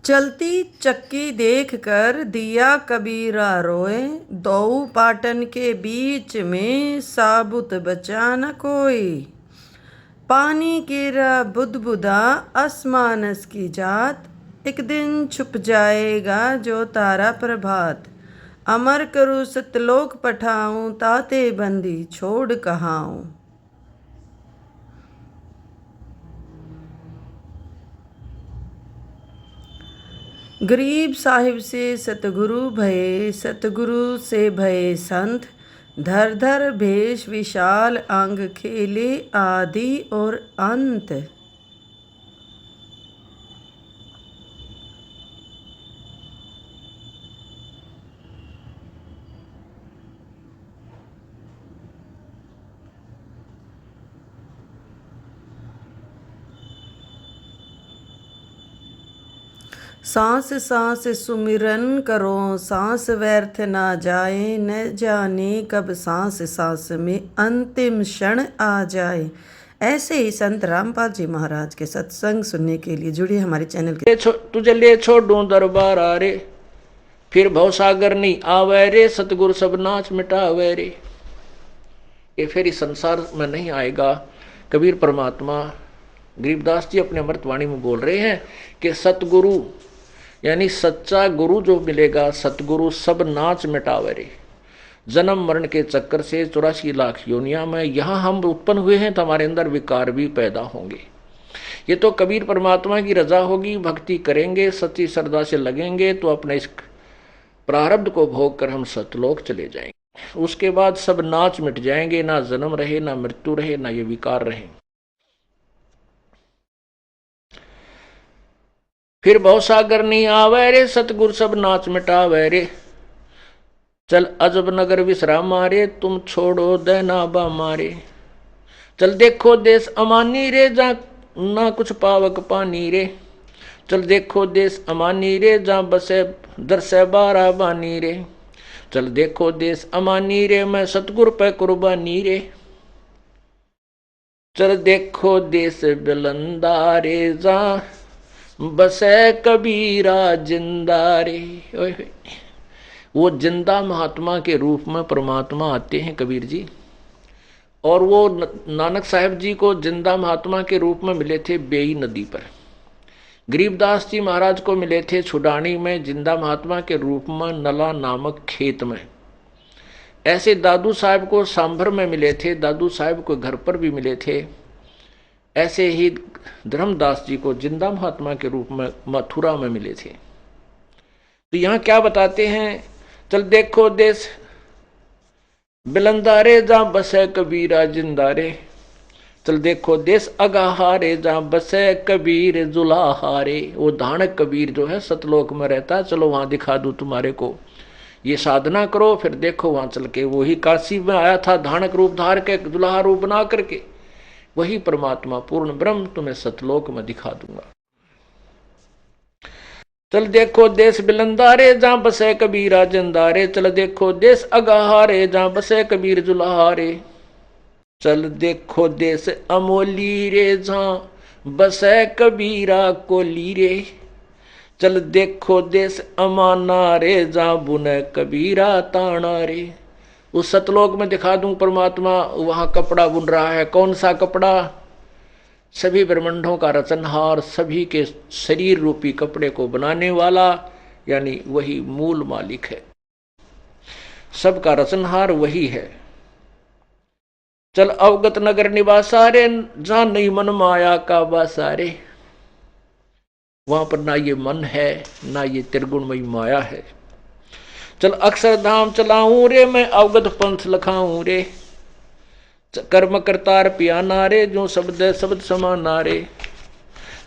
चलती चक्की देख कर दिया कबीरा रोए, दो पाटन के बीच में साबुत बचा न कोई। पानी गिरा बुदबुदा आसमानस की जात, एक दिन छुप जाएगा जो तारा प्रभात। अमर करूँ सतलोक पठाऊं, ताते बंदी छोड़ कहाऊं। गरीब साहिब से सतगुरु भये, सतगुरु से भये संत। धर धर भेष विशाल अंग, खेले आदि और अंत। सांस सांस सुमिरन करो, सांस व्यर्थ ना जाए। न जाने कब सांस सांस में अंतिम क्षण आ जाए। ऐसे ही संत रामपाल जी महाराज के सत्संग सुनने के लिए जुड़िए हमारे चैनल के। तुझे ले छोड़ूं दरबार आ रे, फिर भवसागर नहीं आवे रे। सतगुरु सब नाच मिटावे रे। ये फिर इस संसार में नहीं आएगा। कबीर परमात्मा गरीबदास जी अपने अमृतवाणी में बोल रहे हैं कि सतगुरु यानी सच्चा गुरु जो मिलेगा, सतगुरु सब नाच मिटावे रे। जन्म मरण के चक्कर से 84 लाख योनिया में यहाँ हम उत्पन्न हुए हैं, तो हमारे अंदर विकार भी पैदा होंगे। ये तो कबीर परमात्मा की रजा होगी। भक्ति करेंगे, सच्ची श्रद्धा से लगेंगे, तो अपने इस प्रारब्ध को भोग कर हम सतलोक चले जाएंगे। उसके बाद सब नाच मिट जाएंगे, ना जन्म रहे, ना मृत्यु रहे, ना ये विकार रहे। फिर भवसागर नहीं आवे रे, सतगुरु सब नाच मिटावे रे। चल अजब नगर विश्राम मारे, तुम छोड़ो देना बा मारे। चल देखो देश अमानी रे, जा ना कुछ पावक पानी रे। चल देखो देश अमानी रे, जा बसे दरसे बारा बानी रे। चल देखो देश अमानी रे, मैं सतगुरु पे कुर्बानी रे। चल देखो देश बिलंदा रे, जा बसे कबीरा जिंदा रे। वो जिंदा महात्मा के रूप में परमात्मा आते हैं कबीर जी। और वो नानक साहब जी को जिंदा महात्मा के रूप में मिले थे बेई नदी पर। गरीबदास जी महाराज को मिले थे छुडानी में जिंदा महात्मा के रूप में नला नामक खेत में। ऐसे दादू साहब को सांभर में मिले थे, दादू साहब को घर पर भी मिले थे। ऐसे ही धर्मदास जी को जिंदा महात्मा के रूप में मथुरा में मिले थे। तो यहाँ क्या बताते हैं? चल देखो देश बिलंदारे, जा बसे कबीरा जिंदारे। चल देखो देश अगाहारे, जा बसे कबीर जुलाहारे। वो धानक कबीर जो है सतलोक में रहता, चलो वहां दिखा दूं तुम्हारे को। ये साधना करो, फिर देखो वहां चल के। वही काशी में आया था धानक रूप धार के, जुलाहा रूप बना करके। वही परमात्मा पूर्ण ब्रह्म तुम्हें सतलोक में दिखा दूंगा। चल देखो देश बिलंदारे, जा बसे कबीरा जिंदारे। चल देखो देश अगाहारे, जा बसे कबीर जुलाहारे। चल देखो देश अमोली रे, जा बसे कबीरा कोली रे। चल देखो देश अमाना रे, जा बुने कबीरा ताना रे। उस सतलोक में दिखा दूं परमात्मा वहां कपड़ा बुन रहा है। कौन सा कपड़ा? सभी ब्रह्मांडों का रचनहार, सभी के शरीर रूपी कपड़े को बनाने वाला, यानी वही मूल मालिक है। सबका रचनहार वही है। चल अवगत नगर निवासा रे, जहां नहीं मन माया का वासा रे। वहां पर ना ये मन है, ना ये त्रिगुणमयी माया है। चल अक्षरधाम चलाऊं रे, मैं अवगत पंथ लखाऊं रे। कर्म करतार पियाना रे, जो शब्द शब्द समाना रे।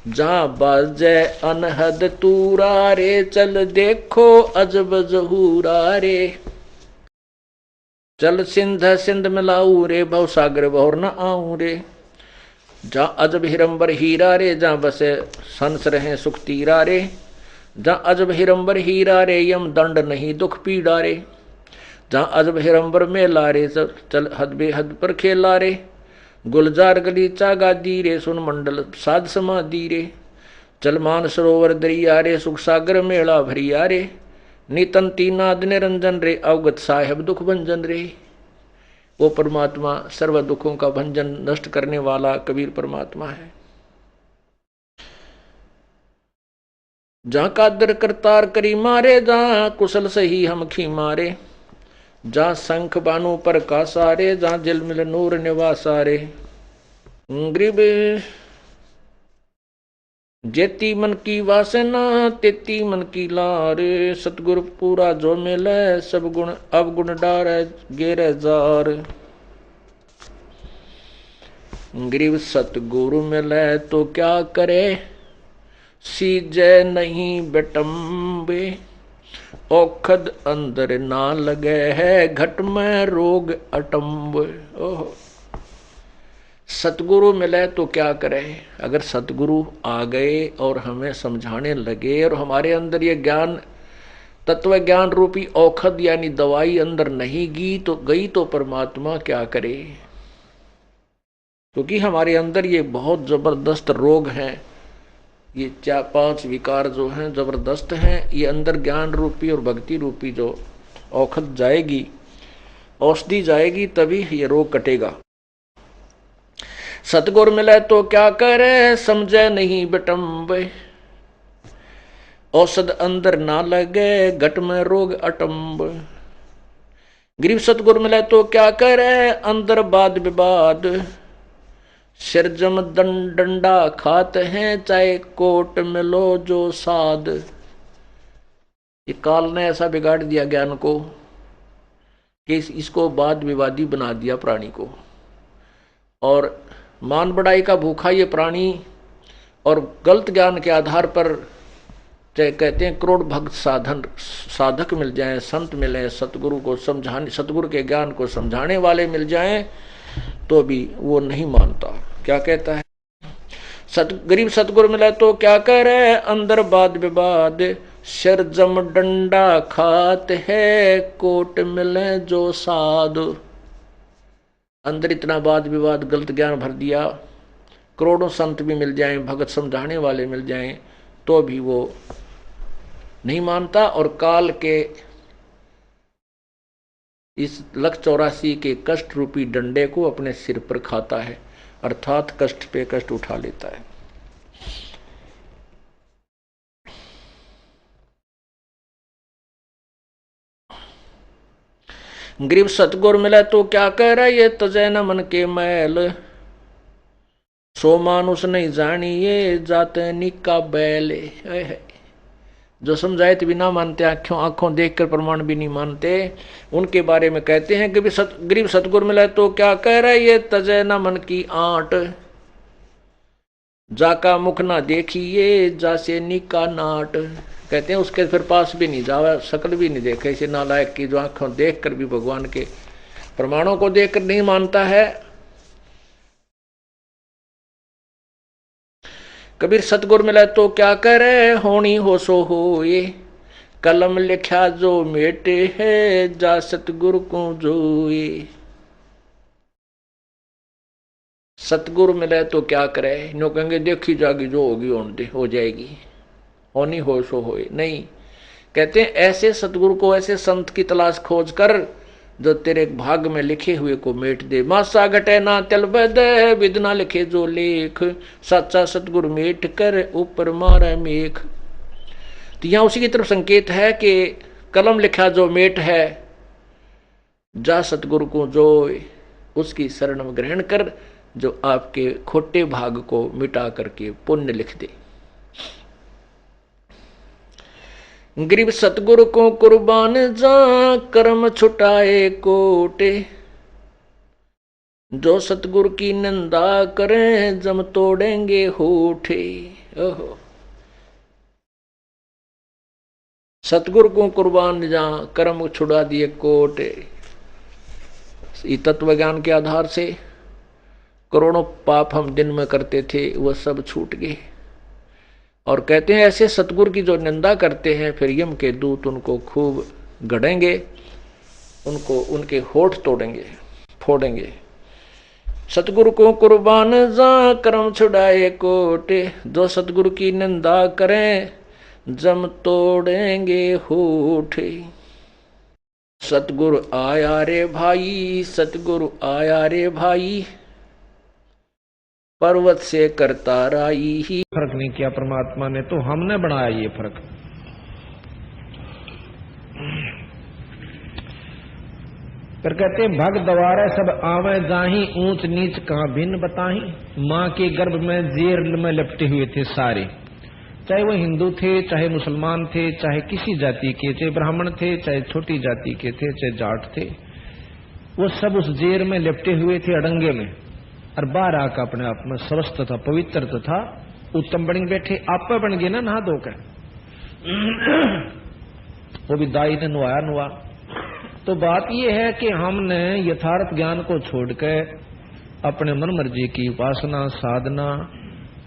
जहां बाजे अनहद तूरा रे, चल देखो अजब जहूरा रे। चल सिंध सिंध मिलाऊ रे, भव सागर भौर न आऊं रे। जहां अजब हिरंबर हीरा रे, जहां बसे संस रहे सुख तीरा रे। जहां अजब हिरंबर हीरा रे, यम दंड नहीं दुख पीड़ा रे। जहां अजब हिरंबर मेला रे, चल हद बेहद पर खेला रे। गुलजार गलीचा गादी रे, सुन मंडल साध समाधि रे। चल मान सरोवर दरिया रे, सुख सागर मेला भरिया रे, नितन तीनाद निरंजन रे, अवगत साहेब दुख भंजन रे। वो परमात्मा सर्व दुखों का भंजन नष्ट करने वाला कबीर परमात्मा है। जहाँ कादर करतार करी मारे, जहाँ कुशल सही हम खी मारे, जहाँ शंख बानु पर का सारे, जहाँ जल मिल नूर निवासारे। ग्रीब जेती मन की वासना, तेती मन की लार, सतगुरु पूरा जो मिले, सब गुण अवगुण डार गेर जार। ग्रीब सतगुरु मिले तो क्या करे, सीजय नहीं बेटम्बे, औखद अंदर ना लगे है, घट में रोग अटम्ब। ओहो, सतगुरु मिले तो क्या करें। अगर सतगुरु आ गए और हमें समझाने लगे और हमारे अंदर ये ज्ञान तत्व ज्ञान रूपी औखद यानी दवाई अंदर नहीं गई तो परमात्मा क्या करे। क्योंकि हमारे अंदर ये बहुत जबरदस्त रोग हैं, ये 4-5 विकार जो हैं जबरदस्त हैं। ये अंदर ज्ञान रूपी और भक्ति रूपी जो औखद जाएगी, औषधि जाएगी, तभी ये रोग कटेगा। सतगुर मिले तो क्या करे, समझे नहीं बिटम्बे, औषध अंदर ना लगे, घट में रोग अटम्ब। गरीब सतगुर मिले तो क्या करे, अंदर वाद विवाद, सिरजम डंडा खाते हैं, चाहे कोट मिलो जो साध। ये काल ने ऐसा बिगाड़ दिया ज्ञान को कि इसको वाद विवादी बना दिया प्राणी को, और मान बढ़ाई का भूखा ये प्राणी, और गलत ज्ञान के आधार पर चाहे कहते हैं करोड़ भक्त साधक मिल जाएं, संत मिले, सतगुरु को समझाने, सतगुरु के ज्ञान को समझाने वाले मिल जाएं, तो भी वो नहीं मानता। क्या कहता है, गरीब सतगुरु मिले तो क्या करे, अंदर वाद विवाद, सिर जम डंडा खाते है, कोट मिले जो साध। अंदर इतना वाद विवाद गलत ज्ञान भर दिया, करोड़ों संत भी मिल जाएं, भगत समझाने वाले मिल जाएं, तो भी वो नहीं मानता, और काल के इस 184 के कष्ट रूपी डंडे को अपने सिर पर खाता है, अर्थात कष्ट पे कष्ट उठा लेता है। गरीब सतगुर मिले तो क्या कह रहा, ये तजय न मन के मैल, सो मानुष नहीं जानिए, जाते निका बैले। जो समझाए तो भी ना मानते, आंखों देखकर प्रमाण भी नहीं मानते, उनके बारे में कहते हैं कि गरीब सतगुर मिले तो क्या कह रहा, ये तजय न मन की आंट, जाका मुख ना देखिए, जासे निका नाट। कहते हैं उसके फिर पास भी नहीं जावा, शकल भी नहीं देखे, इसे नालायक की जो आंखों देखकर भी भगवान के प्रमाणों को देखकर नहीं मानता है। कबीर सतगुर मिले तो क्या करे, होनी हो सो हो ये, कलम लिखा जो मेटे है, जा सतगुरु को जोए। सतगुरु मिले तो क्या करे, नो कहेंगे देखी जाएगी, जो होगी हो जाएगी, होनी हो सो होए। नहीं, कहते हैं ऐसे सतगुरु को, ऐसे संत की तलाश खोज कर जो तेरे भाग में लिखे हुए को मेट दे। मासा घटे ना तिल बदे, विद ना लिखे जो लेख, सच्चा सतगुरु मेट कर ऊपर मारे मेख। तो यहां उसी की तरफ संकेत है कि कलम लिखा जो मेट है, जा सतगुरु को जो उसकी शरण में ग्रहण कर, जो आपके खोटे भाग को मिटा करके पुण्य लिख दे। गरीब सतगुरु को कुर्बान जा, कर्म छुटाए कोटे, जो सतगुरु की निंदा करें, जम तोड़ेंगे होठे। ओहो, सतगुरु को कुर्बान जा, कर्म छुड़ा दिए कोटे। तत्व ज्ञान के आधार से करोड़ों पाप हम दिन में करते थे, वह सब छूट गए। और कहते हैं ऐसे सतगुरु की जो निंदा करते हैं, फिर यम के दूत उनको खूब गड़ेंगे, उनको उनके होठ तोड़ेंगे, फोड़ेंगे। सतगुरु को कुर्बान जा कर्म छुड़ाए कोटे, जो सतगुरु की निंदा करें जम तोड़ेंगे होठे। सतगुरु आया रे भाई, सतगुरु आया रे भाई, पर्वत से करता राई ही। फर्क नहीं किया परमात्मा ने, तो हमने बनाया ये फर्क। फिर कहते भग द्वारे सब आवे जाही, ऊंच नीच कहां भिन्न बताही। मां के गर्भ में जेर में लपटे हुए थे सारे, चाहे वो हिंदू थे, चाहे मुसलमान थे, चाहे किसी जाति के, चाहे ब्राह्मण थे, चाहे छोटी जाति के थे, चाहे जाट थे, वो सब उस जेर में लिपटे हुए थे अड़ंगे में। और बाहर आकर अपने आप में स्वस्थ था, पवित्र था, उत्तम बन बैठे। आप पे बन गए ना नहा धोकर, वो भी दाई ने नुआ। तो बात यह है कि हमने यथार्थ ज्ञान को छोड़कर अपने मन मर्जी की उपासना, साधना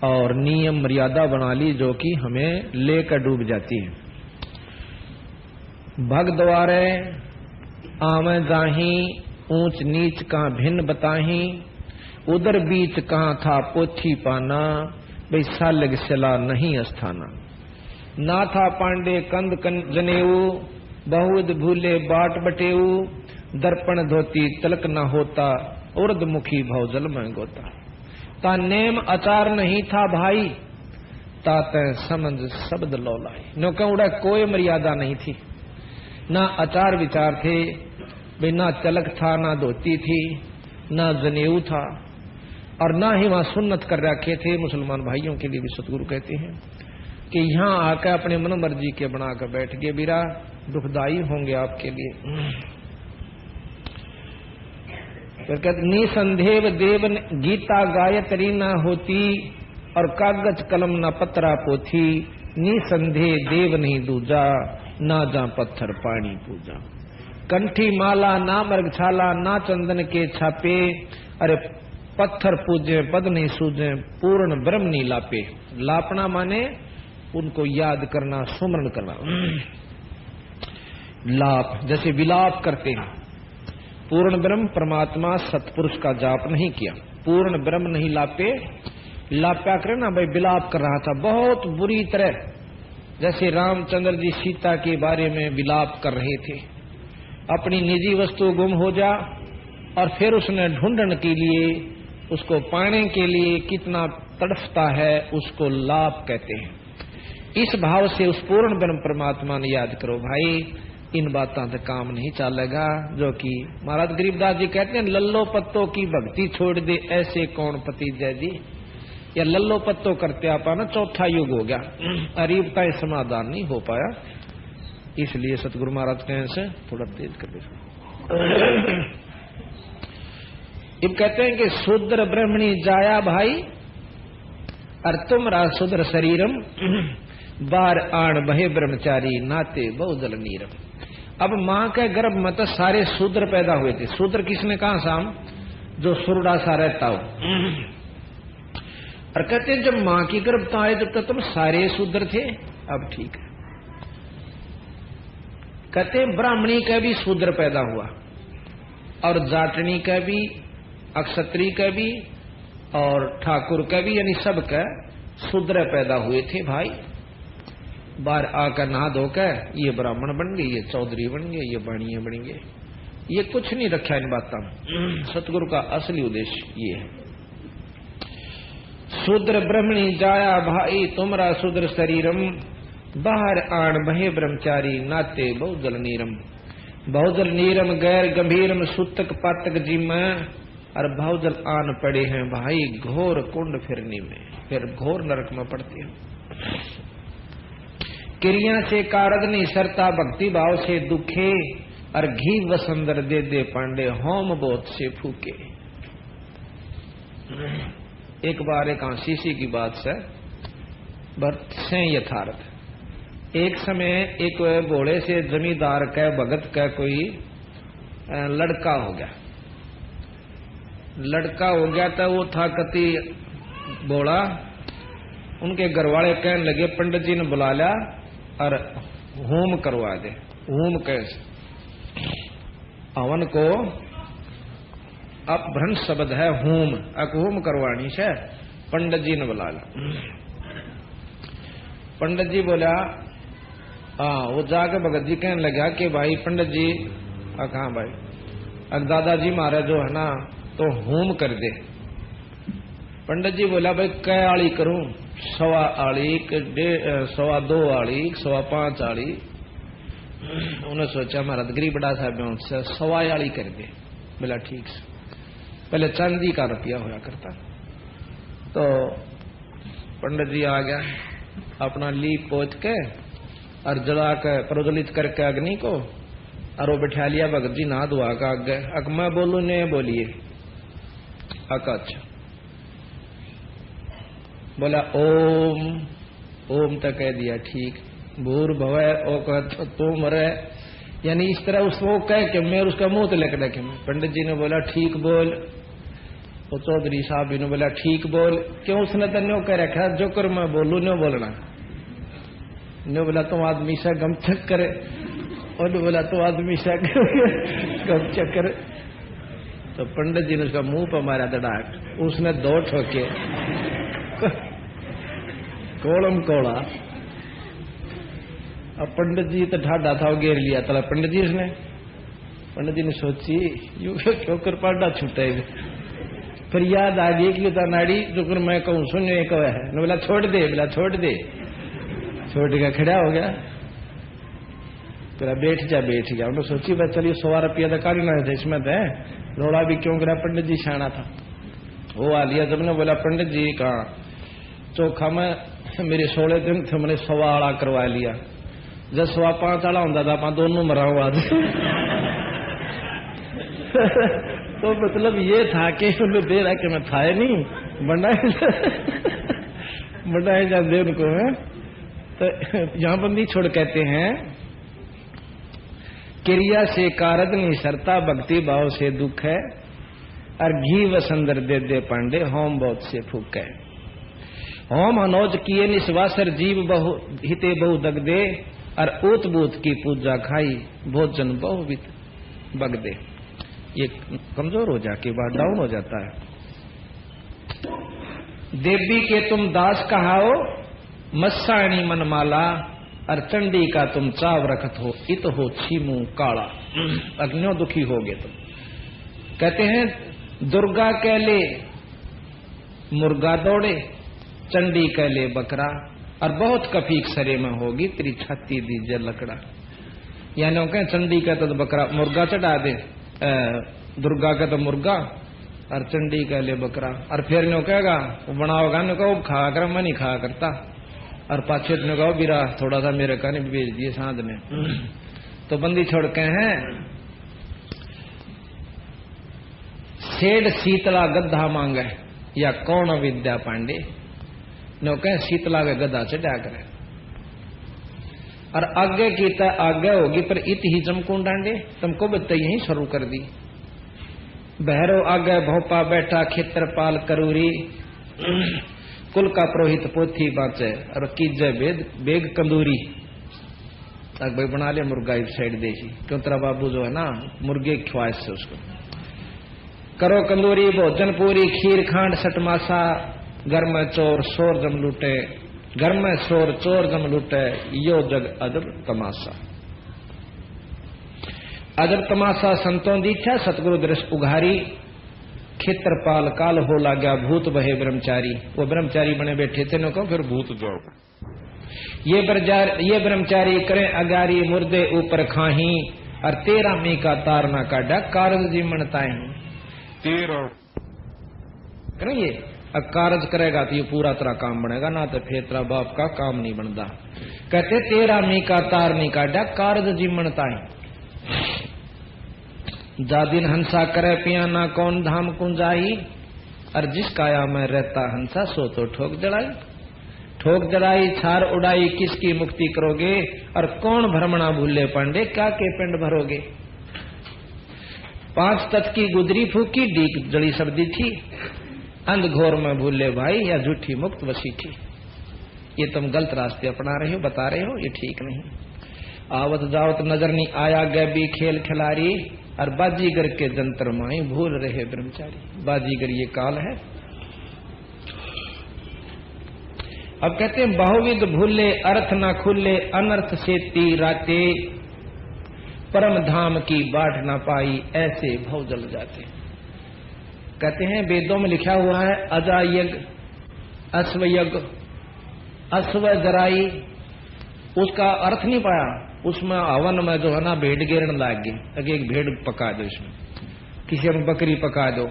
और नियम मर्यादा बना ली, जो कि हमें लेकर डूब जाती है। भग द्वारे आवे जाही, ऊंच नीच कहां भिन्न बताही। उधर बीच कहां था पोथी पाना, भाई सालग सला नहीं अस्थाना। ना था पांडे कंद जनेऊ, बहुद भूले बाट बटेऊ। दर्पण धोती तलक न होता, उर्दमुखी भवजल में गोता। ता नेम आचार नहीं था भाई, ताते समझ शब्द लौलाई। नो कहूड़ा कोई मर्यादा नहीं थी, ना आचार विचार थे, ना तलक था, ना धोती थी, ना जनेऊ था, और ना ही वहां सुन्नत कर रखे थे। मुसलमान भाइयों के लिए भी सतगुरु कहते हैं कि यहाँ आकर अपने मन मर्जी के बनाकर बैठ गए, बीरा दुखदाई होंगे आपके लिए। फिर कहते निसंदेह देव गीता गायत्री ना होती, और कागज कलम ना पत्रा पोथी। निसंदेह देव नहीं दूजा, ना जा पत्थर पानी पूजा। कंठी माला ना मृगछाला, ना चंदन के छापे। अरे पत्थर पूजे पद नहीं सूझे, पूर्ण ब्रह्म नहीं लापे। लापना माने उनको याद करना, सुमरण करना। लाप जैसे विलाप करते हैं। पूर्ण ब्रह्म परमात्मा सतपुरुष का जाप नहीं किया, पूर्ण ब्रह्म नहीं लापे। लाप्या करे ना भाई, विलाप कर रहा था बहुत बुरी तरह, जैसे रामचंद्र जी सीता के बारे में विलाप कर रहे थे। अपनी निजी वस्तु गुम हो जा, और फिर उसने ढूंढने के लिए, उसको पाने के लिए कितना तड़फता है, उसको लाप कहते हैं। इस भाव से उस पूर्ण ब्रह्म परमात्मा ने याद करो भाई। इन बातों से काम नहीं चलेगा, जो कि महाराज गरीबदास जी कहते हैं, लल्लो पत्तों की भक्ति छोड़ दे ऐसे कौन पति जय जी। या लल्लो पत्तो करते आपा ना चौथा युग हो गया, अरीब का समाधान नहीं हो पाया। इसलिए सतगुरु महाराज कहें से थोड़ा तेज कर दे। अब कहते हैं कि शूद्र ब्रह्मणी जाया भाई, और तुमरा शूद्र शरीरम। बार आण बहे ब्रह्मचारी, नाते बहुजल नीरम। अब मां के गर्भ में तो सारे शूद्र पैदा हुए थे। शूद्र किसने कहा साम, जो सुरडा सा रहता हो। और कहते हैं जब मां की गर्भ आए जब तक तुम सारे शूद्र थे। अब ठीक है, कहते हैं ब्राह्मणी का भी शूद्र पैदा हुआ, और जाटनी का भी, अक्षत्री का भी, और ठाकुर का भी, यानी सबका शूद्र पैदा हुए थे भाई। बाहर आकर नहा धोकर ये ब्राह्मण बन गए, ये चौधरी बन गए, ये बाणिये बन गए। ये कुछ नहीं रखा इन बातों में। सतगुरु का असली उद्देश्य ये है। शूद्र ब्रह्मणी जाया भाई, तुमरा शूद्र शरीरम। बाहर आण बहे ब्रह्मचारी, नाते बहुजल नीरम। बहुजल नीरम गैर गंभीरम, सूतक पातक जिम। और बहुजल आन पड़े हैं भाई घोर कुंड फिरनी में, फिर घोर नरक में पड़ते हैं। क्रिया से कारज नहीं सरता, भक्ति भाव से दुखे। और घी वसंदर दे दे पांडे, होम बोध से फूके। एक बार एक आशीषी की बात से भक्त से यथार्थ। एक समय एक घोड़े से जमींदार का भगत का कोई लड़का हो गया। लड़का हो गया था, वो था कति बोला। उनके घरवाले कहने लगे पंडित जी ने बुला लिया और होम करवा दे। होम कैसे? हवन को अपभ्रंश शब्द है होम, होम करवानी से। पंडित जी ने बुला ला। पंडित जी बोला वो जाके भगत जी कहने लगा कि भाई पंडित जी कहा भाई अब दादाजी मारे जो है ना तो होम कर दे। पंडित जी बोला भाई कै आली करूं, 1.25 आली, 2.25 आली, 5.25 आली। उन्होंने सोचा महाराज गरीब बड़ा साहब उनसे 1.25 आली कर दे। बोला ठीक से। पहले चांदी का रुपया होया करता। तो पंडित जी आ गया, अपना लीप पोत के और जला के प्रज्वलित करके अग्नि को, और वो बैठा लिया भगत जी ना दुआ का आगे। अक मैं बोलू ने बोलिए। अच्छा बोला ओम, ओम तक कह दिया ठीक। भूर भवै ओ कह तुम रे, यानी इस तरह उसको कह के मैं उसका मुंह तो लेकर देखे। पंडित जी ने बोला ठीक बोल। तो चौधरी साहब ने बोला ठीक बोल। क्यों? उसने तो न्यो कह रखा जो कर मैं बोलू न्यो बोलना। न्यो बोला तुम आदमी से गम चक करे, और बोला तो आदमी से गम चक करे। तो पंडित जी ने उसका मुंह पर मारा दड़ाक। उसने 2 ठोके कोलम कोड़ा। अब पंडित जी तो ढाडा था वो घेर लिया तला पंडित जी उसने। पंडित जी ने सोची यू क्यों कर पाडा छूटे। फिर याद आ गई कि नाड़ी जो कर मैं कहूँ सुन एक है। बोला छोड़ दे, बोला छोड़ दे। छोड़ के खड़ा हो गया। तेरा बैठ जा, बैठ गया। उन्होंने सोची भाई चलिए 100 रुपया तो काढ़ी ना इसमें तो रोड़ा भी क्यों करा। पंडित जी शाना था वो आ लिया। जब ने बोला पंडित जी कहा चोखा में मेरे 16 दिन थे, मैंने 1.25 आला करवा लिया। जब 5.25 आला होता था आप दोनों मराओ आज। तो मतलब ये था कि उन्हें दे रहा कि मैं था नहीं बनाए जाते उनको है। तो यहाँ बंदी छोड़ कहते हैं क्रिया से कारज नहीं सरता, भक्ति भाव से दुख है, और घी वसंदर दे दे पांडे, होम बहुत से फूक है। होम अनोज किए निस्वासर जीव बहु हिते बहु दग दे, और ऊत बूत की पूजा खाई भोजन बहु बग दे। ये कमजोर हो जाके बाद डाउन हो जाता है। देवी के तुम दास कहाओ, मस्साणी मनमाला, और चंडी का तुम चाव रखत हो, इत हो छीमू काला। अग्नियो दुखी हो गए तुम। कहते हैं दुर्गा कह ले मुर्गा दौड़े, चंडी कह ले बकरा, और बहुत कफीक सरे में होगी तेरी छाती दीजिए लकड़ा। यानी कहें चंडी का तो बकरा मुर्गा चढ़ा दे, दुर्गा का तो मुर्गा, और चंडी कह ले बकरा। और फिर नो कहेगा वो बनाओगा, नो कहो खा कर मैं नहीं खा करता। और पाछे ने कहो बीरा थोड़ा सा मेरे का नहीं भेज दिए साथ में। तो बंदी छोड़ के हैं सेठ शीतला गद्दा मांगे, या कौन विद्या पांडे। नो कहें शीतला के गद्दा चढ़ा करे, और आगे की आगे होगी पर इत ही चमकू डांडे। तुमको बत्ता यही शुरू कर दी। बहरो आगे भोपा बैठा क्षेत्रपाल करूरी, कुल का पुरोहित पोथी बाँचे, और कीजे बेग कंदूरी। तक भाई बना लिया मुर्गा इस साइड देशी, क्यों तेरा बाबू जो है ना मुर्गे की ख्वाहिश से उसको करो कंदूरी भोजन पूरी, खीर खांड सटमासा, घर में चोर शोर जम लूटे, घर में शोर चोर जम लूटे, यो जग अजब तमाशा। अजब तमाशा संतों दीठा, सतगुरु दृष्ट उघारी, क्षेत्रपाल काल हो लागा भूत बहे ब्रह्मचारी। वो ब्रह्मचारी बने बैठे थे, नो कहो फिर भूत जाओ। ये ब्रह्मचारी करें अगारी, मुर्दे ऊपर खाही, और 13 मी का तारना काटा, कारज जी मनताई। 13 ये कारज करेगा तो ये पूरा तेरा काम बनेगा, ना तो फिर तेरा बाप का काम नहीं बनता। कहते 13 मी का तार नहीं काटा, कारज जी मनताई। जा दिन हंसा करे पिया ना कौन धाम कुंजाई, और जिस काया में रहता हंसा सो तो ठोक जड़ाई। ठोक जड़ाई छार उड़ाई किसकी मुक्ति करोगे, और कौन भ्रमणा भूले पांडे क्या के पिंड भरोगे। 5 तत् की गुदरी फूकी, डीक जड़ी सर्दी थी, अंधघोर में भूले भाई, या झूठी मुक्त वसी थी। ये तुम गलत रास्ते अपना रहे हो, बता रहे हो, ये ठीक नहीं। आवत जावत नजर नहीं आया गैबी खेल खिलारी, और बाजीगर के जंतर माई भूल रहे ब्रह्मचारी। बाजीगर ये काल है। अब कहते हैं बहुविध भूले अर्थ ना खुले, अनर्थ से तीराते, परम धाम की बाट ना पाई, ऐसे भव जल जाते। कहते हैं वेदों में लिखा हुआ है अजा यज्ञ, अश्व यज्ञ, अश्व जराई, उसका अर्थ नहीं पाया। उसमें हवन में जो है ना भेड़ गिरने लग गई, अगर एक भेड़ पका दो, इसमें किसी में बकरी पका दो,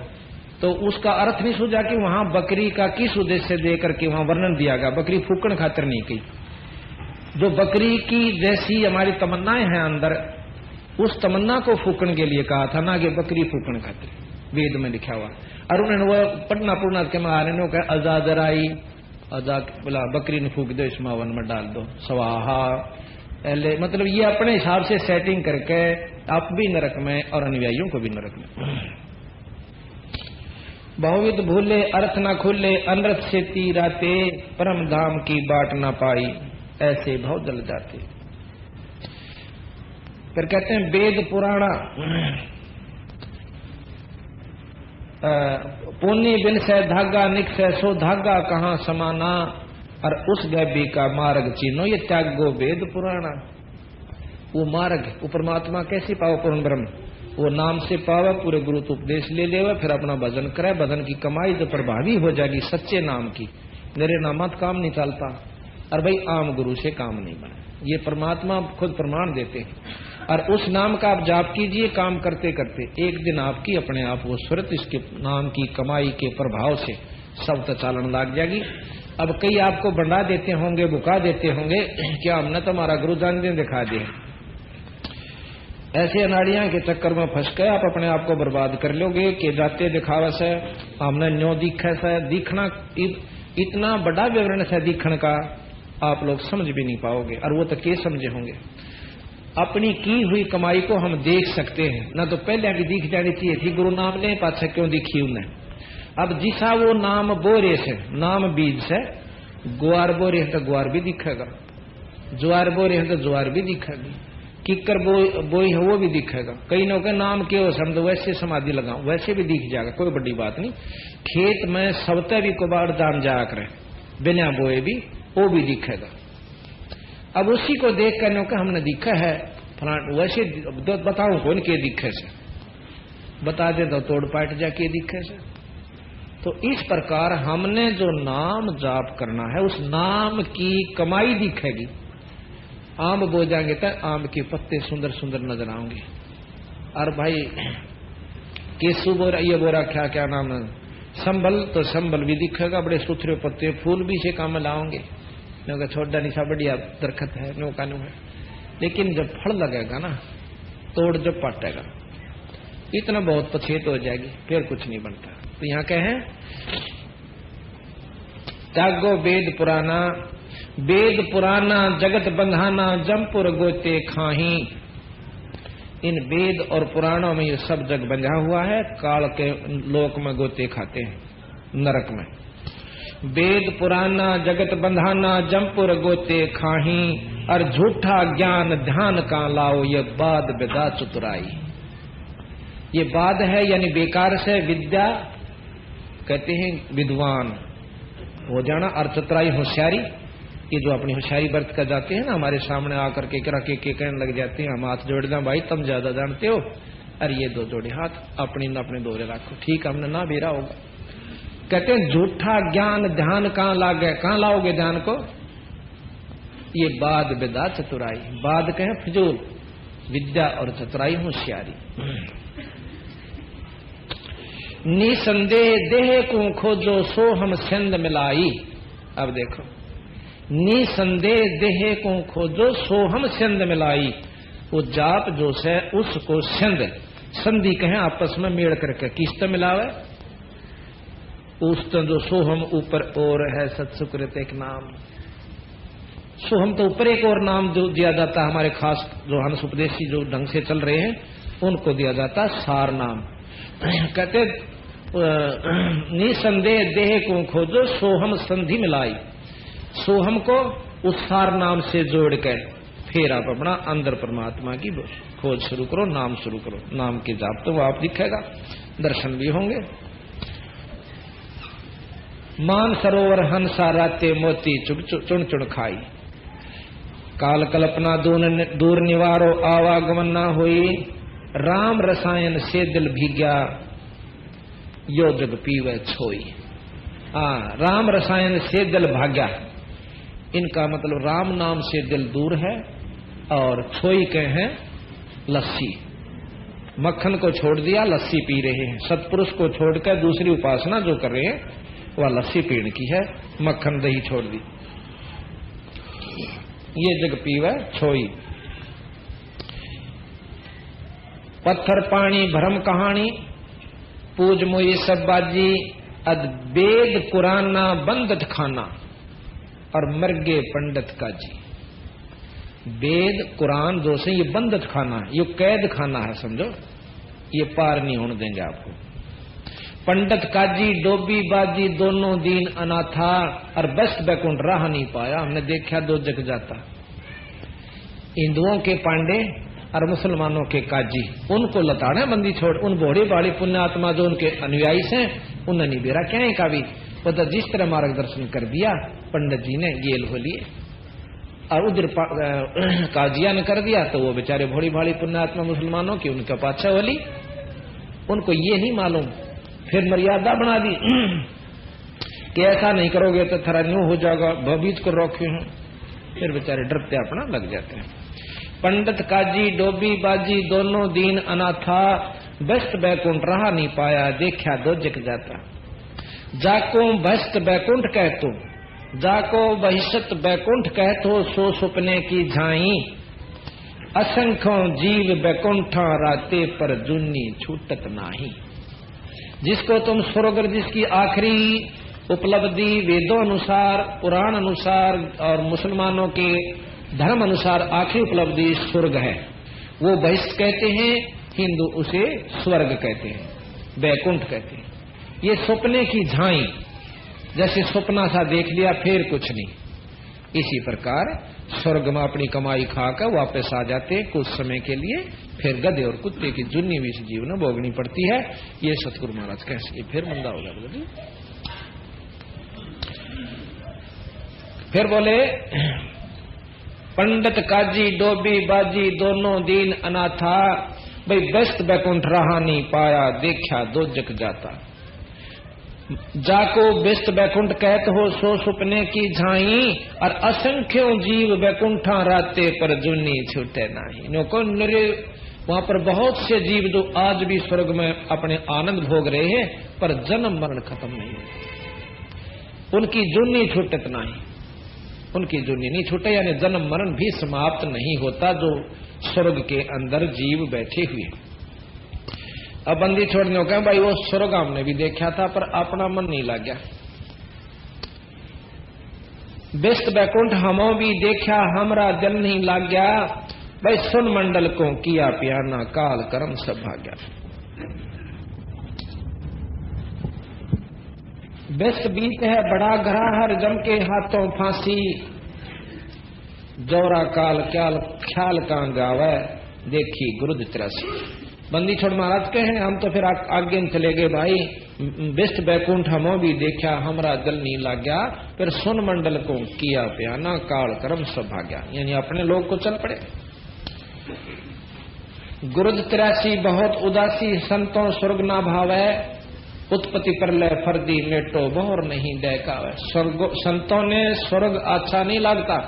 तो उसका अर्थ नहीं सूझा कि वहां बकरी का किस उद्देश्य दे करके वहां वर्णन दिया गया। बकरी फूकण खातिर नहीं की। जो बकरी की जैसी हमारी तमन्नाएं हैं अंदर, उस तमन्ना को फूकण के लिए कहा था, ना कि बकरी फूकण खातिर, वेद में लिखा हुआ। और उन्होंने वो पटना पूर्णा के महाराज ने कहा अजा जराई, अजा बोला बकरी ने फूक दो, इसमें हवन में डाल दो, स्वाहा। पहले मतलब ये अपने हिसाब से सेटिंग करके आप भी नरक में और अनुयायियों को भी नरक में। बहुविध भूले अर्थ ना खुले, अनर्थ से तीराते, परम धाम की बाट ना पाई, ऐसे भव जल जाते। फिर कहते हैं वेद पुराणा पुण्य बिन से धागा निकसे, सो धागा कहाँ समाना, और उस गैबी का मार्ग चीनो, ये त्यागो वेद पुराणा। वो मार्ग, वो परमात्मा कैसे पाओ पूर्ण ब्रह्म, वो नाम से पावे, पूरे गुरु तो उपदेश ले लेवे, फिर अपना भजन करे। भजन की कमाई जो प्रभावी हो जाएगी सच्चे नाम की, मेरे नामत काम नहीं चलता, और भाई आम गुरु से काम नहीं बने, ये परमात्मा खुद प्रमाण देते हैं। और उस नाम का आप जाप कीजिए, काम करते करते एक दिन आपकी अपने आप वो सुरत इसके नाम की कमाई के प्रभाव से सब चालन लग जाएगी। अब कई आपको बंडा देते होंगे, बुका देते होंगे, क्या हमने तुम्हारा गुरु जान दे दिखा दिया। ऐसे अनाड़ियां के चक्कर में फंस गए आप अपने आप को बर्बाद कर लोगे कि जाते दिखावा से हमने न्यो दिखा से। दिखना इतना बड़ा विवरण है दिखण का, आप लोग समझ भी नहीं पाओगे, और वो तो के समझे होंगे। अपनी की हुई कमाई को हम देख सकते हैं, ना तो पहले की दिख जानी चाहिए थी, गुरु नाम ले पाछे क्यों दिखी उन्हें। अब जिसा वो नाम बोरे से, नाम बीज से, ग्वार बोरे है तो ग्वार भी दिखेगा, ज्वार बोरे है तो ज्वार भी दिखेगी, किक्कर बोई है वो भी दिखेगा। कई लोग नाम के हो समझो वैसे समाधि लगाओ, वैसे भी दिख जाएगा, कोई बड़ी बात नहीं। खेत में सबते भी कुबाड़ दान जाया करे, बिना बोए भी वो भी दिखेगा। अब उसी को देख कर का हमने दिखा है फलान, वैसे बताऊं कौन के दिखे से, बता दे तो तोड़ पाट जाके दिखे से। तो इस प्रकार हमने जो नाम जाप करना है, उस नाम की कमाई दिखेगी। आम बो जाएंगे तो आम के पत्ते सुंदर सुंदर नजर आएंगे। और भाई केसु बोरा, ये बोरा क्या क्या नाम है, संबल, तो संबल भी दिखेगा, बड़े सुथरे पत्ते, फूल भी से काम लाओगे, क्योंकि छोटा निशा बढ़िया दरखत है, नौका नो है। लेकिन जब फल लगेगा ना, तोड़ जब पाटेगा, इतना बहुत पछेत हो जाएगी, फिर कुछ नहीं बनता। तो यहाँ क्या है, त्यागो वेद पुराना, वेद पुराना जगत बंधाना, जमपुर गोते खाही। इन वेद और पुराणों में ये सब जग बंधा हुआ है, काल के लोक में गोते खाते हैं, नरक में। वेद पुराना जगत बंधाना, जमपुर गोते खाही, और झूठा ज्ञान ध्यान का लाओ, ये बाद विदा चतुराई। ये बाद है यानी बेकार से, विद्या कहते हैं विद्वान हो जाना, और चतुराई होशियारी। ये जो अपनी होशियारी बरत कर जाते हैं ना, हमारे सामने आकर के कहने लग जाते हैं, हम हाथ जोड़ दें भाई तुम ज्यादा जानते हो, अरे ये दो जोड़े हाथ अपनी न अपने दोरे रखो, ठीक हमने ना बेरा होगा। कहते हैं झूठा ज्ञान ध्यान कहाँ लागे, कहाँ लाओगे ध्यान को, ये बाद विदा चतुराई। बाद कहें फिजूल, विद्या और चतुराई होशियारी। निसंदेह देह को खोजो, सो हम सिंध मिलाई। अब देखो, निसंदेह देह को खोजो, सो हम सिंध मिलाई। वो जाप जो से उसको सिंध, संधि कहें आपस में मेड़ करके, किस्त मिलावे उस जो सोहम ऊपर और है, सत्सुकृत एक नाम। सोहम तो ऊपर एक और नाम जो दिया जाता है, हमारे खास जो हंस उपदेशी जो ढंग से चल रहे हैं उनको दिया जाता सार नाम। कहते निसंदेह देह को खोजो, सोहम संधि मिलाई। सोहम को उस सार नाम से जोड़ कर फिर आप अपना अंदर परमात्मा की खोज शुरू करो, नाम शुरू करो, नाम के जाप तो आप दिखेगा, दर्शन भी होंगे। मान सरोवर हंसा राते मोती चुन चुन खाई, काल कल्पना दूर निवारो आवागमन ना हुई, राम रसायन से दिल भीग्या यो जग पीवे छोई। राम रसायन से दिल भाग्या, इनका मतलब राम नाम से दिल दूर है, और छोई के हैं लस्सी, मक्खन को छोड़ दिया लस्सी पी रहे हैं। सत्पुरुष को छोड़कर दूसरी उपासना जो कर रहे हैं वह लस्सी पीने की है, मक्खन दही छोड़ दी, ये जग पीवे छोई। पत्थर पानी भरम कहानी, पूज मोई सब बाजी, अद वेद कुराना बंदत खाना, और मर्गे पंडित का जी। वेद कुरान जो से ये बंदत खाना है, ये कैद खाना है, समझो, ये पार नहीं होने देंगे आपको। पंडित काजी डोबी बाजी दोनों दीन अनाथा, और बस बैकुंठ राह नहीं पाया, हमने देखा दो जग जाता। हिंदुओं के पांडे और मुसलमानों के काजी, उनको लताड़े बंदी छोड़, उन बोढ़ी बाड़ी पुण्यात्मा जो उनके अनुयायी हैं उन्हें नहीं बेरा क्या है का भी, वो तो जिस तरह मार्गदर्शन कर दिया पंडित जी ने गेल हो लिए, और उधर काजिया ने कर दिया तो वो बेचारे भोड़ी भाड़ी पुण्यात्मा मुसलमानों की उनका पाछा होली, उनको ये नहीं मालूम, फिर मर्यादा बना दी कि ऐसा नहीं करोगे तो थरा न्यू हो जाएगा, भविष्य को रोके हैं, फिर बेचारे डरते अपना लग जाते हैं। पंडित काजी डोबी बाजी दोनों दीन अनाथा, व्यस्त बैकुंठ रहा नहीं पाया, देखा दो जग जाता। जाको व्यस्त बैकुंठ कहतो, जाको बहिष्त बैकुंठ कहतो, सो सुपने की झाई, असंख्यों जीव बैकुंठा राते पर जुन्नी छूटत नाही। जिसको तुम स्वर्ग, जिसकी आखिरी उपलब्धि वेदों अनुसार, पुराण अनुसार और मुसलमानों के धर्म अनुसार आखिरी उपलब्धि स्वर्ग है, वो बहिष्ठ कहते हैं, हिंदू उसे स्वर्ग कहते हैं, बैकुंठ कहते हैं। ये सपने की झाई, जैसे सपना सा देख लिया फिर कुछ नहीं, इसी प्रकार स्वर्ग में अपनी कमाई खाकर वापस आ जाते कुछ समय के लिए, फिर गधे और कुत्ते की जुन्नी भी इस जीवन भोगनी पड़ती है। ये सतगुरु महाराज कैसे फिर मंदा हो गया। फिर बोले पंडित काजी डोबी बाजी दोनों दीन अनाथा, भाई व्यस्त बैकुंठ रहा नहीं पाया, देखा दो जग जाता। जाको व्यस्त बैकुंठ कहत हो, सो सुपने की झाई, और असंख्यों जीव बैकुंठा राते पर जुन्नी छूटे नहीं। नो वहां पर बहुत से जीव जो आज भी स्वर्ग में अपने आनंद भोग रहे हैं, पर जन्म मरण खत्म नहीं है, उनकी जुन्नी छूटत नहीं, उनकी जुन्नी नहीं छूटे, यानी जन्म मरण भी समाप्त नहीं होता जो स्वर्ग के अंदर जीव बैठे हुए। अब बंदी छोड़ने को कहा भाई वो स्वर्ग हमने भी देखा था पर अपना मन नहीं लग गया, व्यस्त बैकुंठ हमो भी देखा हमरा दिल नहीं लग गया, भाई सुन मंडल को किया पियाना काल कर्म सब भाग्या। व्यस्त बीत है बड़ा घरा हर जम के हाथों फांसी, जौरा काल क्याल ख्याल कां गावे देखी गुरुद 83। बंदी छोड़ महाराज कहे हम तो फिर आगे चले गए भाई, व्यस्त बैकुंठ हमो भी देखा हमरा दिल नहीं लग गया, फिर सुन मंडल को किया पियाना काल कर्म सब भाग्या, यानी अपने लोग को चल पड़े। गुरुद 83 बहुत उदासी संतों स्वर्ग ना भावे, उत्पत्ति प्रलय फर्दी मेटो बोर नहीं डहकावे। संतों ने स्वर्ग अच्छा नहीं लगता,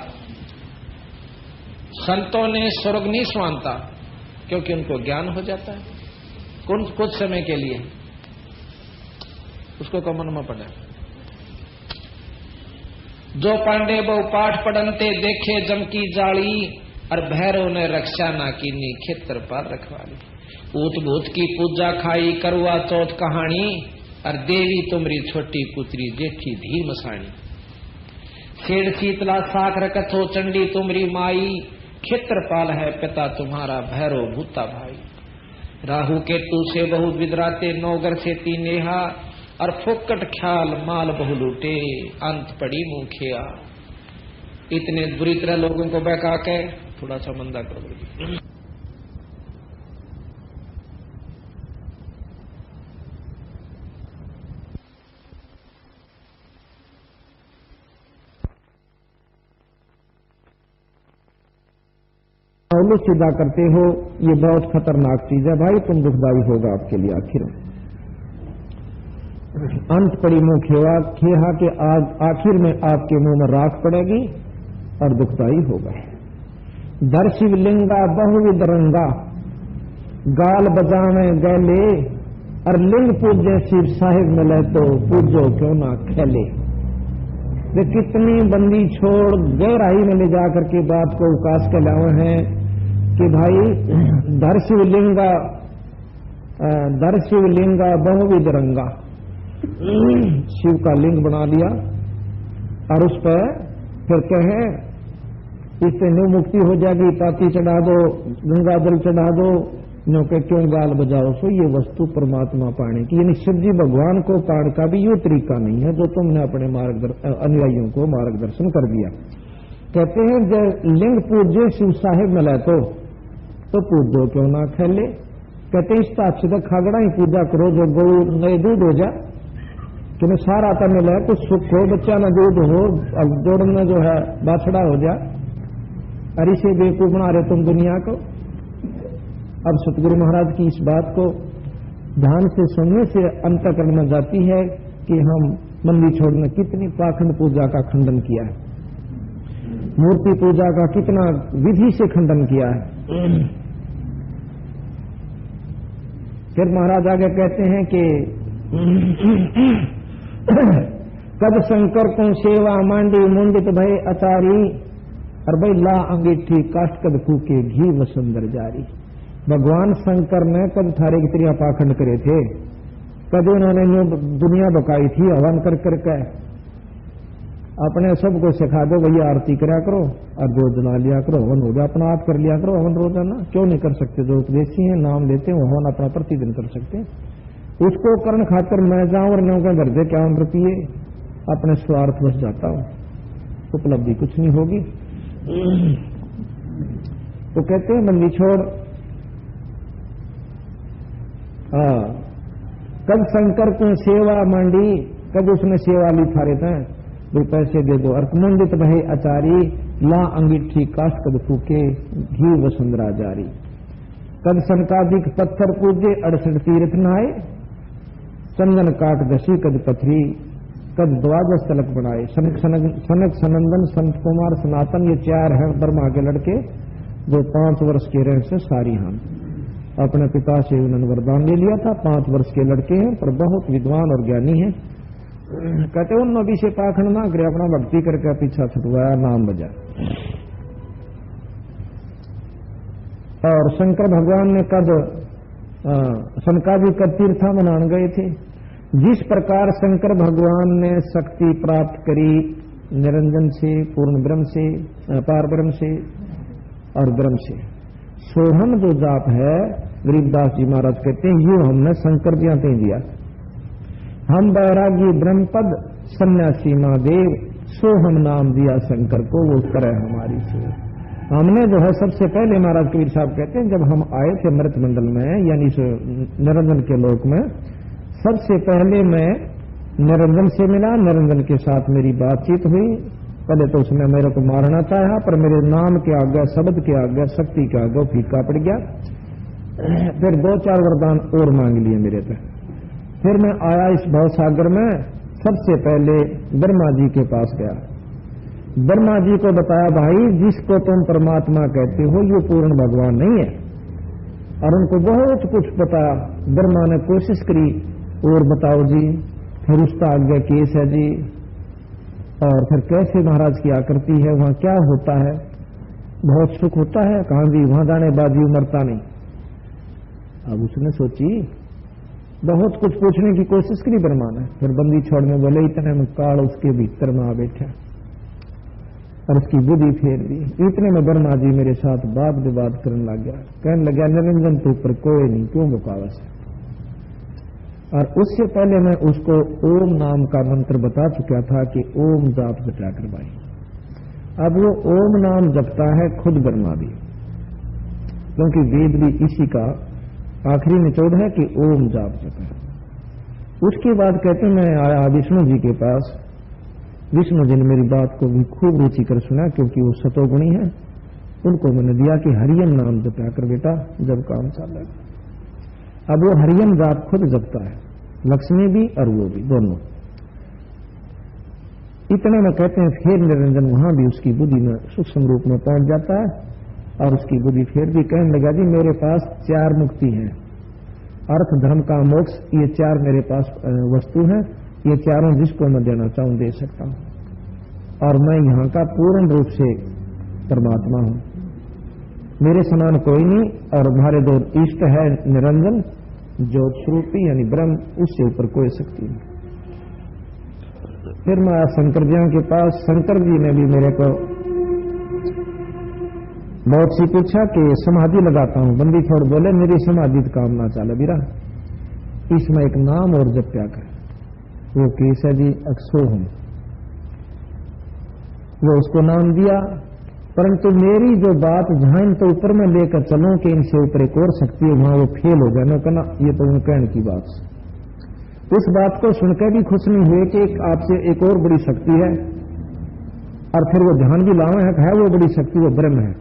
संतों ने स्वर्ग नहीं स्वानता, क्योंकि उनको ज्ञान हो जाता है कुछ समय के लिए, उसको कमन में पड़ा। जो पांडे बहु पाठ पढ़नते देखे जम की जाली, और भैरव ने रक्षा ना कीनी खेतर पर रखवाली। ऊत भूत की पूजा खाई करवा चौथ कहानी, और देवी तुमरी छोटी पुत्री जेठी धी मसाणी। सेठ शीतला साख रखत हो चंडी तुमरी माई, क्षेत्रपाल है पिता तुम्हारा भैरव भूता भाई। राहु केतु से बहु विदराते नौगर से तीनेहा, और फोकट ख्याल माल बहु लूटे अंत पड़ी मुखिया। इतने बुरी तरह लोगों को बहका के थोड़ा सा मंदा कर दो। पहले सीधा करते हो, ये बहुत खतरनाक चीज है भाई, तुम दुखदाई होगा आपके लिए आखिर में। अंत पड़ी मुंह खेहा के आखिर में आपके मुंह में राख पड़ेगी और दुखदाई होगा। धर शिवलिंगा बहुविध रंगा, गाल बजावे गैले, और लिंग पूजे शिव साहिब मिले तो पूजो क्यों ना खेले। वे कितनी बंदी छोड़ गहराई में ले जाकर के बात को उकास के लाए हैं कि भाई धर शिवलिंगा बहुविध रंगा, शिव का लिंग बना लिया और उस पर फिर कहे इससे न्यू मुक्ति हो जाएगी, पाती चढ़ा दो, गंगा जल चढ़ा दो, नो के क्यों गाल बजाओ। सो ये वस्तु परमात्मा पाने की, यानी शिव जी भगवान को पाने का भी ये तरीका नहीं है जो तुमने अपने अनुयायियों को मार्गदर्शन कर दिया। कहते हैं जब लिंग पूज्य शिव साहिब मिला तो पूजो क्यों ना खेले। कहते हैं इस ताक्षी तक खागड़ा ही पूजा करो जो गौ नए दूध हो जा, तुम्हें सारा आता मिला है, कुछ सुख हो, बच्चा न दूध हो, अब जोड़ना जो है बाछड़ा हो जा। अरे से बेवकूफ बना रहे तुम दुनिया को। अब सतगुरु महाराज की इस बात को ध्यान से सुनने से अंतःकरण में जाती है कि हम मंदिर छोड़ने कितनी पाखंड पूजा का खंडन किया है, मूर्ति पूजा का कितना विधि से खंडन किया है। फिर महाराज आगे कहते हैं कि कब शंकर को सेवा मांडी मुंडित भय अचारी, और भाई ला अंगीठी काष्ट कद फूके घी वसुंदर जारी। भगवान शंकर ने कब थारे की त्रिया पाखंड करे थे, कभी उन्होंने दुनिया बकाई थी हवन कर करके। अपने सबको सिखा दो भैया आरती करा करो और दूध जला लिया करो, हवन हो गया, अपना आप कर लिया करो हवन रोजाना। क्यों नहीं कर सकते? जो उपदेशी हैं नाम लेते हैं हवन अपना प्रतिदिन कर सकते हैं। उसको करण खाकर मैं जाऊं और नौ का घर दे क्या रुपये, अपने स्वार्थ बस जाता हूं, उपलब्धि कुछ नहीं होगी। तो कहते हैं बंदी छोड़, कब शंकर को सेवा मांडी, कब उसने सेवा ली थारे थे, दो पैसे दे दो। अर्कमुंडित भय आचारी, ला अंगीठी काष्ट कद फूके घी वसुंधरा जारी। कद सनकादिक पत्थर पूजे 68 तीर्थ नहाए, चंदन काट दशी कद पथरी, कद द्वादश तलक बनाए। सनक सनंदन संत कुमार सनातन, ये 4 हैं ब्रह्मा के लड़के जो 5 वर्ष के रह से सारी हम अपने पिता से उन्होंने वरदान ले लिया था। 5 वर्ष के लड़के हैं पर बहुत विद्वान और ज्ञानी हैं। कहते उन नबी से पाखंड ना करे, अपना भक्ति करके पीछा छुटवाया, नाम बजा। और शंकर भगवान ने कद सनकादि कद तीर्था मनाने गए थे। जिस प्रकार शंकर भगवान ने शक्ति प्राप्त करी निरंजन से, पूर्ण ब्रह्म से, पार ब्रह्म से और ब्रह्म से, सोहम जो जाप है गरीबदास जी महाराज कहते हैं ये हमने शंकर जी आते दिया। हम बैरागी ब्रह्मपद सन्यासी महादेव, सो हम नाम दिया शंकर को, वो करे हमारी से। हमने जो है सबसे पहले महाराज कबीर साहब कहते हैं जब हम आए थे मृत मंडल में यानी निरंजन के लोक में, सबसे पहले मैं निरंजन से मिला, निरंजन के साथ मेरी बातचीत हुई। पहले तो उसने मेरे को मारना चाहा पर मेरे नाम के आगे, शब्द के आगे, शक्ति के आगे फीका पड़ गया। फिर 2-4 वरदान और मांग लिए मेरे पे। फिर मैं आया इस भवसागर में, सबसे पहले ब्रह्मा जी के पास गया। ब्रह्मा जी को बताया भाई जिसको तुम परमात्मा कहते हो ये पूर्ण भगवान नहीं है, और उनको बहुत कुछ बताया। ब्रह्मा ने कोशिश करी और बताओ जी, फिर उसका आगे केस है जी, और फिर कैसे महाराज की आकृति है, वहां क्या होता है, बहुत सुख होता है, कहां जी वहां जाने बाद जीव मरता नहीं। अब उसने सोची बहुत कुछ पूछने की कोशिश करी ब्रह्मा ने, फिर बंदी छोड़ने बोले इतने में काल उसके भीतर में आ बैठा और उसकी बुद्धि फेर दी। इतने में ब्रह्मा जी मेरे साथ बात विवाद करने लग गया, कहने लगा निरंजन तो ऊपर कोई नहीं, क्यों बकावस है। और उससे पहले मैं उसको ओम नाम का मंत्र बता चुका था कि ओम जाप बचा करवाई। अब वो ओम नाम जपता है खुद ब्रह्मा भी, क्योंकि वेद भी इसी का आखिरी निचोड़ है कि ओम जाप जपे। उसके बाद कहते मैं आया विष्णु जी के पास। विष्णु जी ने मेरी बात को भी खूब रुचि कर सुना, क्योंकि वो सतोगुणी है। उनको मैंने दिया कि हरियम नाम जपा कर बेटा जब काम चल रहा। अब वो हरियम जाप खुद जपता है, लक्ष्मी भी और वो भी, दोनों। इतना में कहते हैं फिर निरंजन वहां भी उसकी बुद्धि में सूक्ष्म रूप में पहुंच जाता है, और उसकी बुद्धि फिर भी कहने लगा जी मेरे पास 4 मुक्ति हैं, अर्थ धर्म का मोक्ष, ये 4 मेरे पास वस्तु हैं, ये चारों जिसको मैं देना चाहूं दे सकता हूं, और मैं यहां का पूर्ण रूप से परमात्मा हूं, मेरे समान कोई नहीं। और हमारे 2 इष्ट है निरंजन ज्योत स्वरूपी यानी ब्रह्म, उससे ऊपर कोई शक्ति नहीं। फिर मैं आया शंकर जी के पास। शंकर जी ने भी मेरे को बहुत सी पूछा कि समाधि लगाता हूं। बंदी छोड़ बोले मेरी समाधि काम ना चाले बीरा, इसमें एक नाम और जप्या कर। वो केस है जी अक्षोहम, वो उसको नाम दिया। परंतु मेरी जो बात जहां तो ऊपर में लेकर चलूं कि इनसे ऊपर एक और शक्ति है, वहां वो फेल हो गया। मैं कहना ये तो उन कहने की बात। उस बात को सुनकर भी खुश नहीं हुए कि आपसे एक और बड़ी शक्ति है, और फिर वो ध्यान भी लावे है वो बड़ी शक्ति वो ब्रह्म है।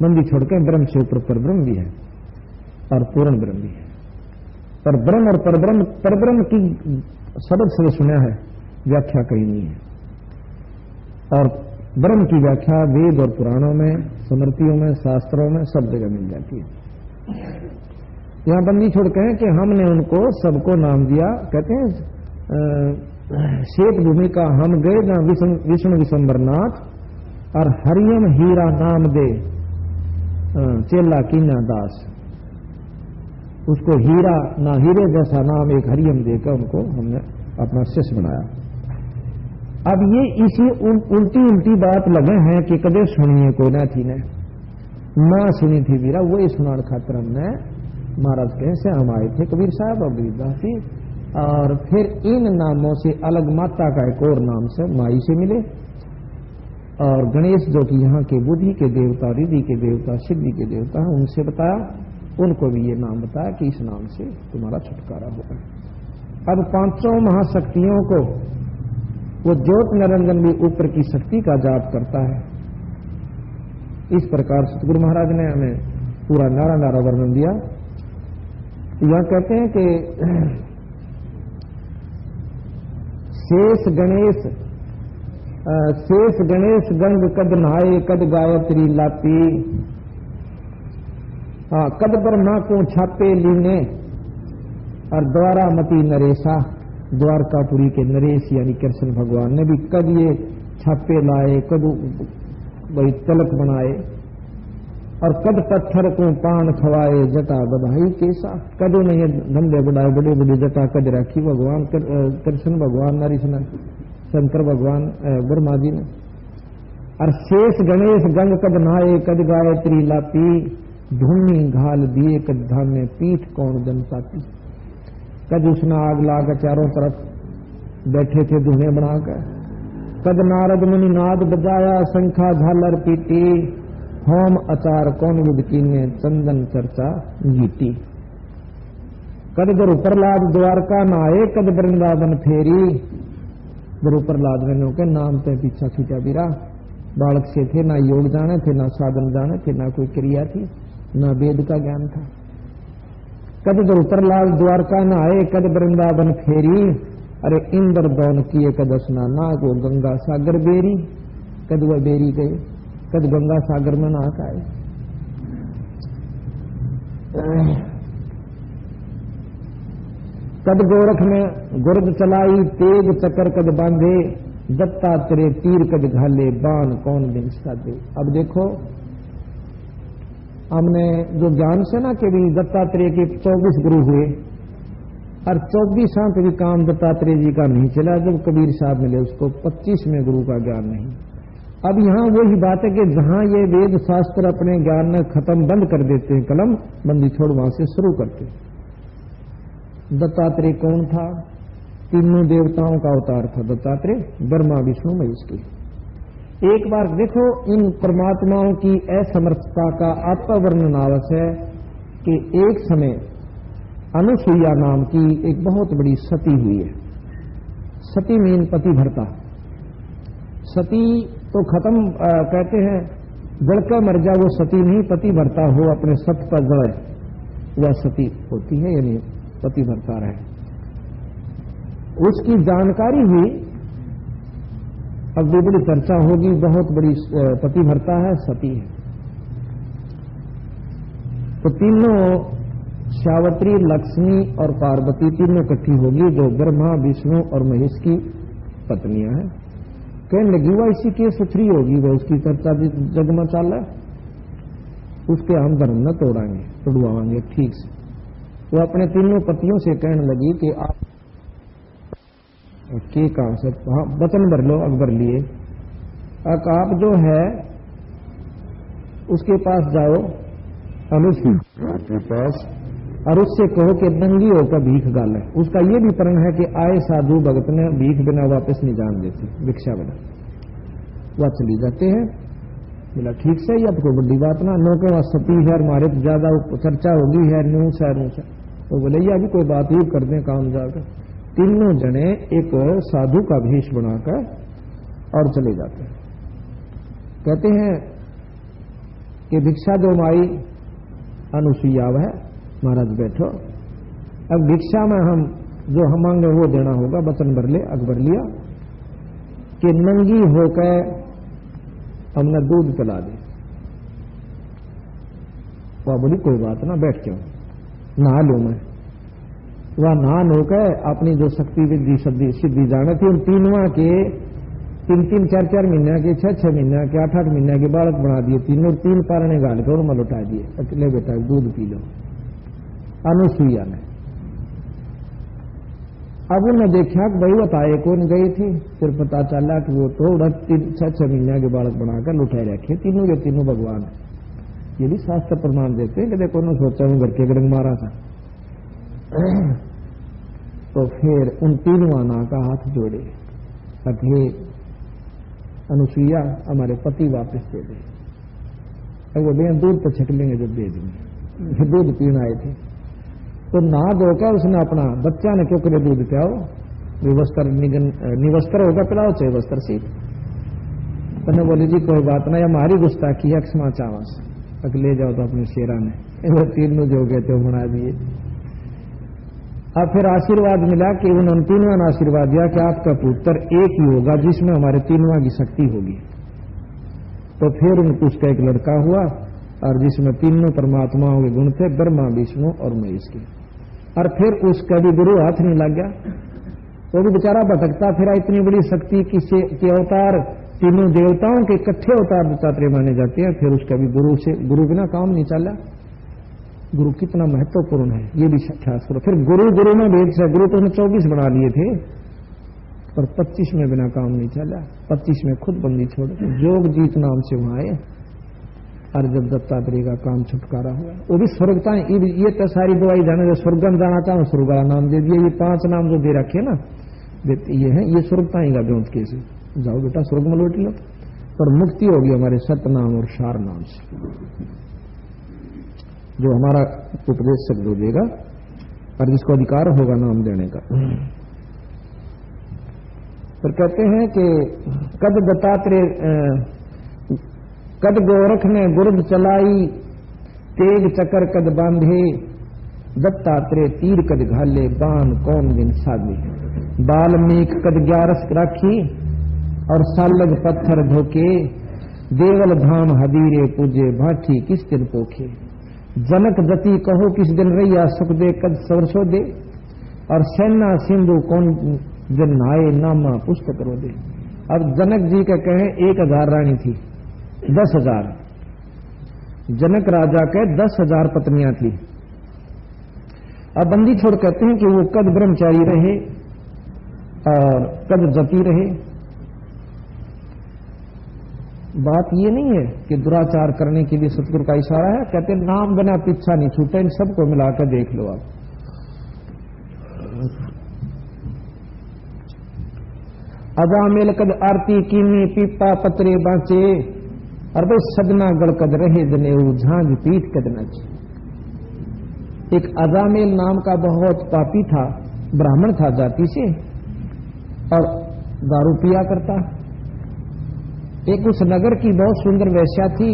मंदी छोड़ के ब्रह्म से ऊपर पर ब्रह्म भी है और पूर्ण ब्रह्म भी है। पर ब्रह्म और परब्रह्म, परब्रह्म की शब्द से सुना है, व्याख्या कहीं नहीं है। और ब्रह्म की व्याख्या वेद और पुराणों में, स्मृतियों में, शास्त्रों में सब जगह मिल जाती है। यहां बंदी छोड़ के कि हमने उनको सबको नाम दिया। कहते हैं श्वेत भूमि का हम गए ना विष्णु विशंबरनाथ, और हरियम हीरा नाम दे चेला कीना दास। उसको हीरा ना हीरे जैसा नाम एक हरियम देकर उनको हमने अपना शिष्य बनाया। अब ये इसी उल्टी उल्टी बात लगे हैं कि कदे सुनिए को ना थी ने ना सुनी थी वीरा, वही सुनाण खातर हमने महाराज कैसे हम आए थे कबीर साहब और गरीबदास जी। और फिर इन नामों से अलग माता का एक और नाम से माई से मिले, और गणेश जो कि यहाँ के बुद्धि के देवता, रिद्धि के देवता, सिद्धि के देवता हैं, उनसे बताया। उनको भी ये नाम बताया कि इस नाम से तुम्हारा छुटकारा होगा। अब 5 महाशक्तियों को वो ज्योत निरंजन भी ऊपर की शक्ति का जाप करता है। इस प्रकार सतगुरु महाराज ने हमें पूरा नारा नारा वर्णन दिया। यह कहते हैं कि शेष गणेश गंग कद नहाए कद गायत्री लापी, कद ब्रह्मा को छापे लीने, और द्वारा मती नरेशा, द्वारकापुरी के नरेश यानी कृष्ण भगवान ने भी कद ये छापे लाए, कद वही तिलक बनाए, और कद पत्थर को पान खवाए जटा बधाई केसा। कद ने ये धंधे बढ़ाए, बड़े बड़ी जटा कद रखी भगवान कृष्ण भगवान, नरेश शंकर भगवान ब्रह्मा जी ने। और शेष गणेश गंग कद नहाए कद गायत्री लापी, धूनी घाल दिए कद धाम में पीठ कौन जनताती। कद उसने आग लाकर चारों तरफ बैठे थे धुने बनाकर। कद नारद मुनि नाद बजाया शंखा झालर पीटी, होम अचार कौन विदकी ने चंदन चर्चा गीती। कद गुरु प्रहलाद द्वारका नाए कद वृंदावन फेरी, गुरु प्रहलाद ने के नाम पे पीछा छूटा बीरा। बालक से थे, ना योग जाने थे, ना साधन जाने थे, ना कोई क्रिया थी, ना वेद का ज्ञान था। कद गुरु प्रहलाद द्वारका नाए कद वृंदावन फेरी, अरे इंद्र दौन किए कद स्नाना, को गंगा सागर बेरी। कद वह बेरी गए, कद गंगा सागर में नहा आए। कद गोरख में गुर्द चलाई तेज चक्कर कद बांधे, दत्तात्रेय तीर कद घाले बाण कौन दिन साधे। अब देखो हमने जो ज्ञान से ना कि भी दत्तात्रेय के 24 गुरु हुए, और 24 भी काम दत्तात्रेय जी का नहीं चला। जब कबीर साहब मिले उसको 25वें गुरु का ज्ञान नहीं। अब यहाँ वही बात है कि जहां ये वेद शास्त्र अपने ज्ञान में खत्म बंद कर देते हैं, कलम बंदी छोड़ वहां से शुरू करते। दत्तात्रेय कौन था? तीनों देवताओं का अवतार था दत्तात्रेय, ब्रह्मा विष्णु महेश की। एक बार देखो इन परमात्माओं की असमर्थता का आपका वर्णन आवश्यक है कि एक समय अनुसुईया नाम की एक बहुत बड़ी सती हुई है। सती मीन पतिव्रता। सती तो खत्म कहते हैं जड़कर मर जा वो सती नहीं, पतिव्रता हो अपने सत पर जड़े वह सती होती है, यानी पतिव्रता रहे। उसकी जानकारी हुई, अब भी बड़ी चर्चा होगी, बहुत बड़ी पतिव्रता है, सती है। तो तीनों सावित्री, लक्ष्मी और पार्वती तीनों इकट्ठी होगी, जो ब्रह्मा, विष्णु और महेश की पत्नियां हैं। कहने लगी वह इसी के सुथरी होगी, वह उसकी चर्चा जग में चाल है, उसके हम धर्म न तोड़वाएंगे ठीक से। वो अपने तीनों पतियों से कहने लगी कि आप के काम से वचन भर लो, अकबर लिए, आप जो है उसके पास जाओ, अनुसुईया के पास, और उससे कहो कि नंगी होकर भीख गाले। उसका ये भी प्रण है कि आए साधु भगत ने भीख बिना वापस नहीं जान देते, भिक्षा बिना। वह चली जाते हैं। बोला ठीक से, अब कोई बड़ी बात ना, नो के वहां सती है, हमारे तो ज्यादा चर्चा होगी है, न्यूज है न्यूज है। तो बोले ये अभी कोई बात ही कर दें काम जाकर। तीनों जने एक साधु का भेष बनाकर और चले जाते हैं। कहते हैं कि भिक्षा दो माई अनुसुईया है, महाराज बैठो, अब भिक्षा में हम जो हम मांगे वो देना होगा, वचन भर ले। अकबर लिया कि नंगी होकर हमने दूध पिला दे। वह बोली कोई बात ना, बैठ जाओ, नहा लू मैं। वह नहान होकर अपनी जो शक्ति विद्धि सिद्धि जाने थी, उन तीनों के 3-3, 4-4 महीने के, 6-6 महीने के, 8-8 महीने के बालक बना दिए तीनों, 3 पारने गाल कर उन्हें लौटा दिए। अकेले बेटा दूध पी लो, अनुसुईया ने। अब उन्हें देखा कि भाई बताए कौन गई थी, फिर पता चला कि वो तो 6-6 महीने के बालक बनाकर लुटाए रखे, तीनों के तीनों भगवान। ये भी शास्त्र प्रमाण देते हैं कि देखो उन्होंने सोचा हूं घर के गरंग मारा था। तो फिर उन तीनों आना का हाथ जोड़े, अगे अनुसुईया हमारे पति वापस दे दे। अब वो भैया दूध तो छक लेंगे जब दे देंगे, फिर दूध पीने आए थे। तो नहा धोकर उसने अपना बच्चा ने क्यों करे दूध पियाओ, निवस्त्र होगा पिलाओ, चाहे वस्त्र सी। तो बोली जी कोई बात ना, हमारी गुस्ताखी है, क्षमा चावस, तक ले जाओ। तो अपने शेरा ने वो तीनों जो गए थे बना दिए। अब फिर आशीर्वाद मिला कि उन तीनों ने आशीर्वाद दिया कि आपका पुत्र एक ही होगा जिसमें हमारे तीनों की शक्ति होगी। तो फिर उनको उसका एक लड़का हुआ, और जिसमें तीनों परमात्माओं के गुण थे, ब्रह्मा, विष्णु और महेश के। और फिर उसका भी गुरु हाथ नहीं लग गया, वो भी बेचारा भटकता फिरा। इतनी बड़ी शक्ति के अवतार तीनों देवताओं के इकट्ठे अवतार दत्तात्रेय माने जाते हैं। फिर उसका भी गुरु बिना काम नहीं चला। गुरु कितना महत्वपूर्ण है ये भी ख्यास करो। फिर गुरु में भेद से, गुरु तो उसने 24 बना लिए थे, पर 25 में बिना काम नहीं चला। 25 में खुद बंदी छोड़ जोग जीत नाम से वहां आए, और जब दत्तात्रेय का काम छुटकारा हुआ, वो भी स्वर्गता। ये तो सारी दवाई जाने जो स्वर्गम जाना चाहूँ, स्वर्ग वाला नाम दे दिया। ये 5 नाम जो दे रखे ना, ये है, ये स्वर्गता ही का ब्योंत कैसे जाओ बेटा स्वर्ग में लौट लो। पर मुक्ति होगी हमारे सतनाम और सार नाम से, जो हमारा उपदेश सब जो देगा और जिसको अधिकार होगा नाम देने का। फिर कहते हैं कि कद दत्तात्रेय, कद गोरख ने गुरुद चलाई, तेग चकर कद बांधे, दत्तात्रेय तीर कद घाले, बाण कौन दिन साधे। बाल्मीक कद 11 राखी, और सालग पत्थर धोके, देवल धाम हदीरे पूजे, भाठी किस दिन पोखे। जनक जति कहो किस दिन रैया, सुख दे कद सरसो दे, और सेना सिंधु कौन दिन नहाए, नामा पुस्तक रो दे। अब जनक जी का कहे 1000 रानी थी, 10,000 जनक राजा के 10,000 पत्नियां थी। अब बंदी छोड़ कहते हैं कि वो कद ब्रह्मचारी रहे और कद जति रहे। बात ये नहीं है कि दुराचार करने के लिए सतगुरु का इशारा है। कहते नाम बिना पीछा नहीं छूटे, इन सबको मिलाकर देख लो आप। अजामेल कद आरती कीनी पीपा पतरे बाँचे, और भाई सदना गड़कद रहे जनेऊ झांझ पीठ कद नाचे। एक अजामेल नाम का बहुत पापी था, ब्राह्मण था जाति से, और दारू पिया करता। एक उस नगर की बहुत सुंदर वेश्या थी,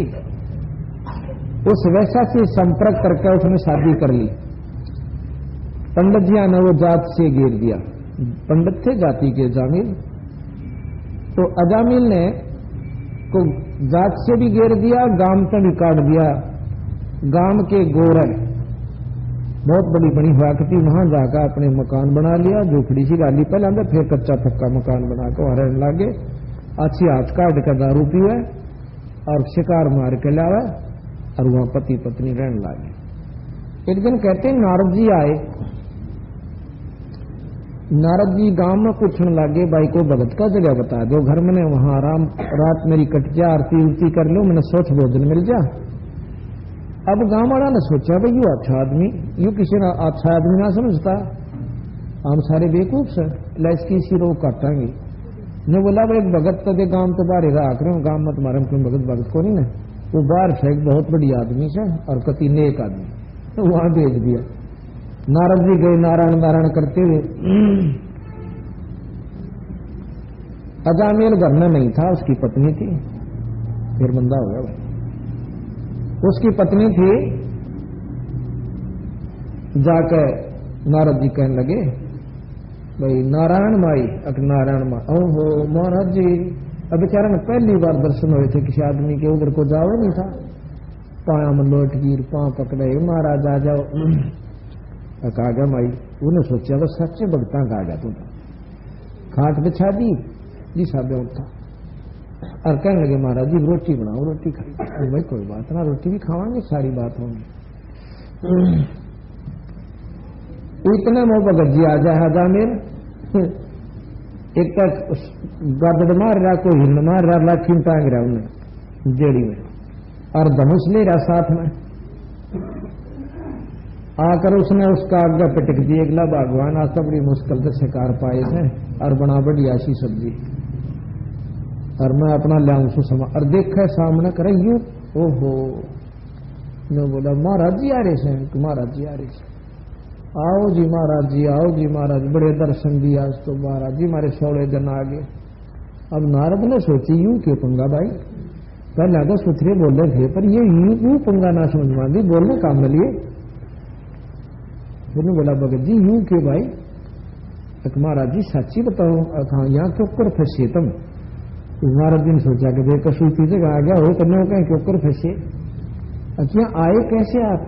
उस वेश्या से संपर्क करके उसने शादी कर ली। पंडित जी ने वो जात से घेर दिया, पंडित थे जाति के अजामिल, तो अजामिल ने को जात से भी घेर दिया, गांव से भी काट दिया। गांव के गोरे बहुत बड़ी बड़ी हुआ करती, वहां जाकर अपने मकान बना लिया, झोपड़ी सी डाली पहले अंदर, फिर कच्चा पक्का मकान बनाकर वहां रहने लगे। अच्छी हाथ काट कर दारू पीवे और शिकार मार के लावे, और वहां पति पत्नी रहने लगे। एक दिन कहते नारद जी आए, नारद जी गांव में पूछने लगे, भाई को भगत का जगह बता दो, घर में वहां आराम रात मेरी कट जा, आरती उरती कर लो, मैंने सोच भोजन मिल जा। अब गांव वाला ने सोचा भाई यू अच्छा आदमी, यू किसी ने अच्छा आदमी ना समझता, हम सारे बेवकूफ से इसकी इसी रोग काटांगे। ने बोला भाई एक भगत तो दे गांव तो बाहर रहा कर, गांव में तुम्हारे कोई भगत को नहीं ना, वो बाहर से एक बहुत बड़ी आदमी से और कति नेक आदमी, तो वहां भेज दिया। नारद जी गए नारायण नारायण करते हुए। अजामेल घर में नहीं था, उसकी पत्नी थी, फिर बंदा हो गया भाई। उसकी पत्नी थी, जाकर नारद जी कहने लगे भाई नारायण माई, अक नारायण माई, ओहो महाराज जी, अब बेचारा ने पहली बार दर्शन हुए थे किसी आदमी के, उधर को जाओ नहीं था, पाया में लोट गिर, पांव पकड़े, महाराज आ जाओ। कहा गया माई, उन्हें सोचा बस सच्चे भगता का आ गया तू, खाट बिछा दी जी साहब उठा, और कहने लगे महाराज जी रोटी बनाओ, रोटी खाई। भाई कोई बात ना, रोटी भी खावांगे, सारी बात होंगी। इतने में भगत जी आ जाए अजामेल, एक तक गदड़ मार रहा, कोई हिरण मार रहा, लाठी टांग रहा उन्हें जेड़ी में, और धनुष ले रहा साथ में। आकर उसने उसका आगे पिटक दिया, अगला भगवान आज तो बड़ी मुश्किल से शिकार पाए थे, और बना बढ़िया सी सब्जी, और मैं अपना लाऊं सो समा, और देखा सामने करे यू, ओहो। ने बोला महाराज जी आ रहे हैं, महाराज जी आ रहे हैं, आओ जी महाराज जी, आओ जी महाराज, बड़े दर्शन दिया आज तो महाराज जी, हमारे 16 दिन आ गए। अब नारद ने सोची यूं क्यों पंगा भाई, पहले आगे सुथरे बोले थे, पर ये यूं पंगा ना समझ मान दी, बोलने काम में लिए। फिर बोला भगत जी यूं क्यों भाई, महाराज जी सच्ची बताओ, हाँ यहाँ क्यों कर फंसे तुम। महाराज जी ने सोचा कि देख कसूती से आ गया हो, करने कहीं क्यों कर फंसे, अच्छा आए कैसे आप,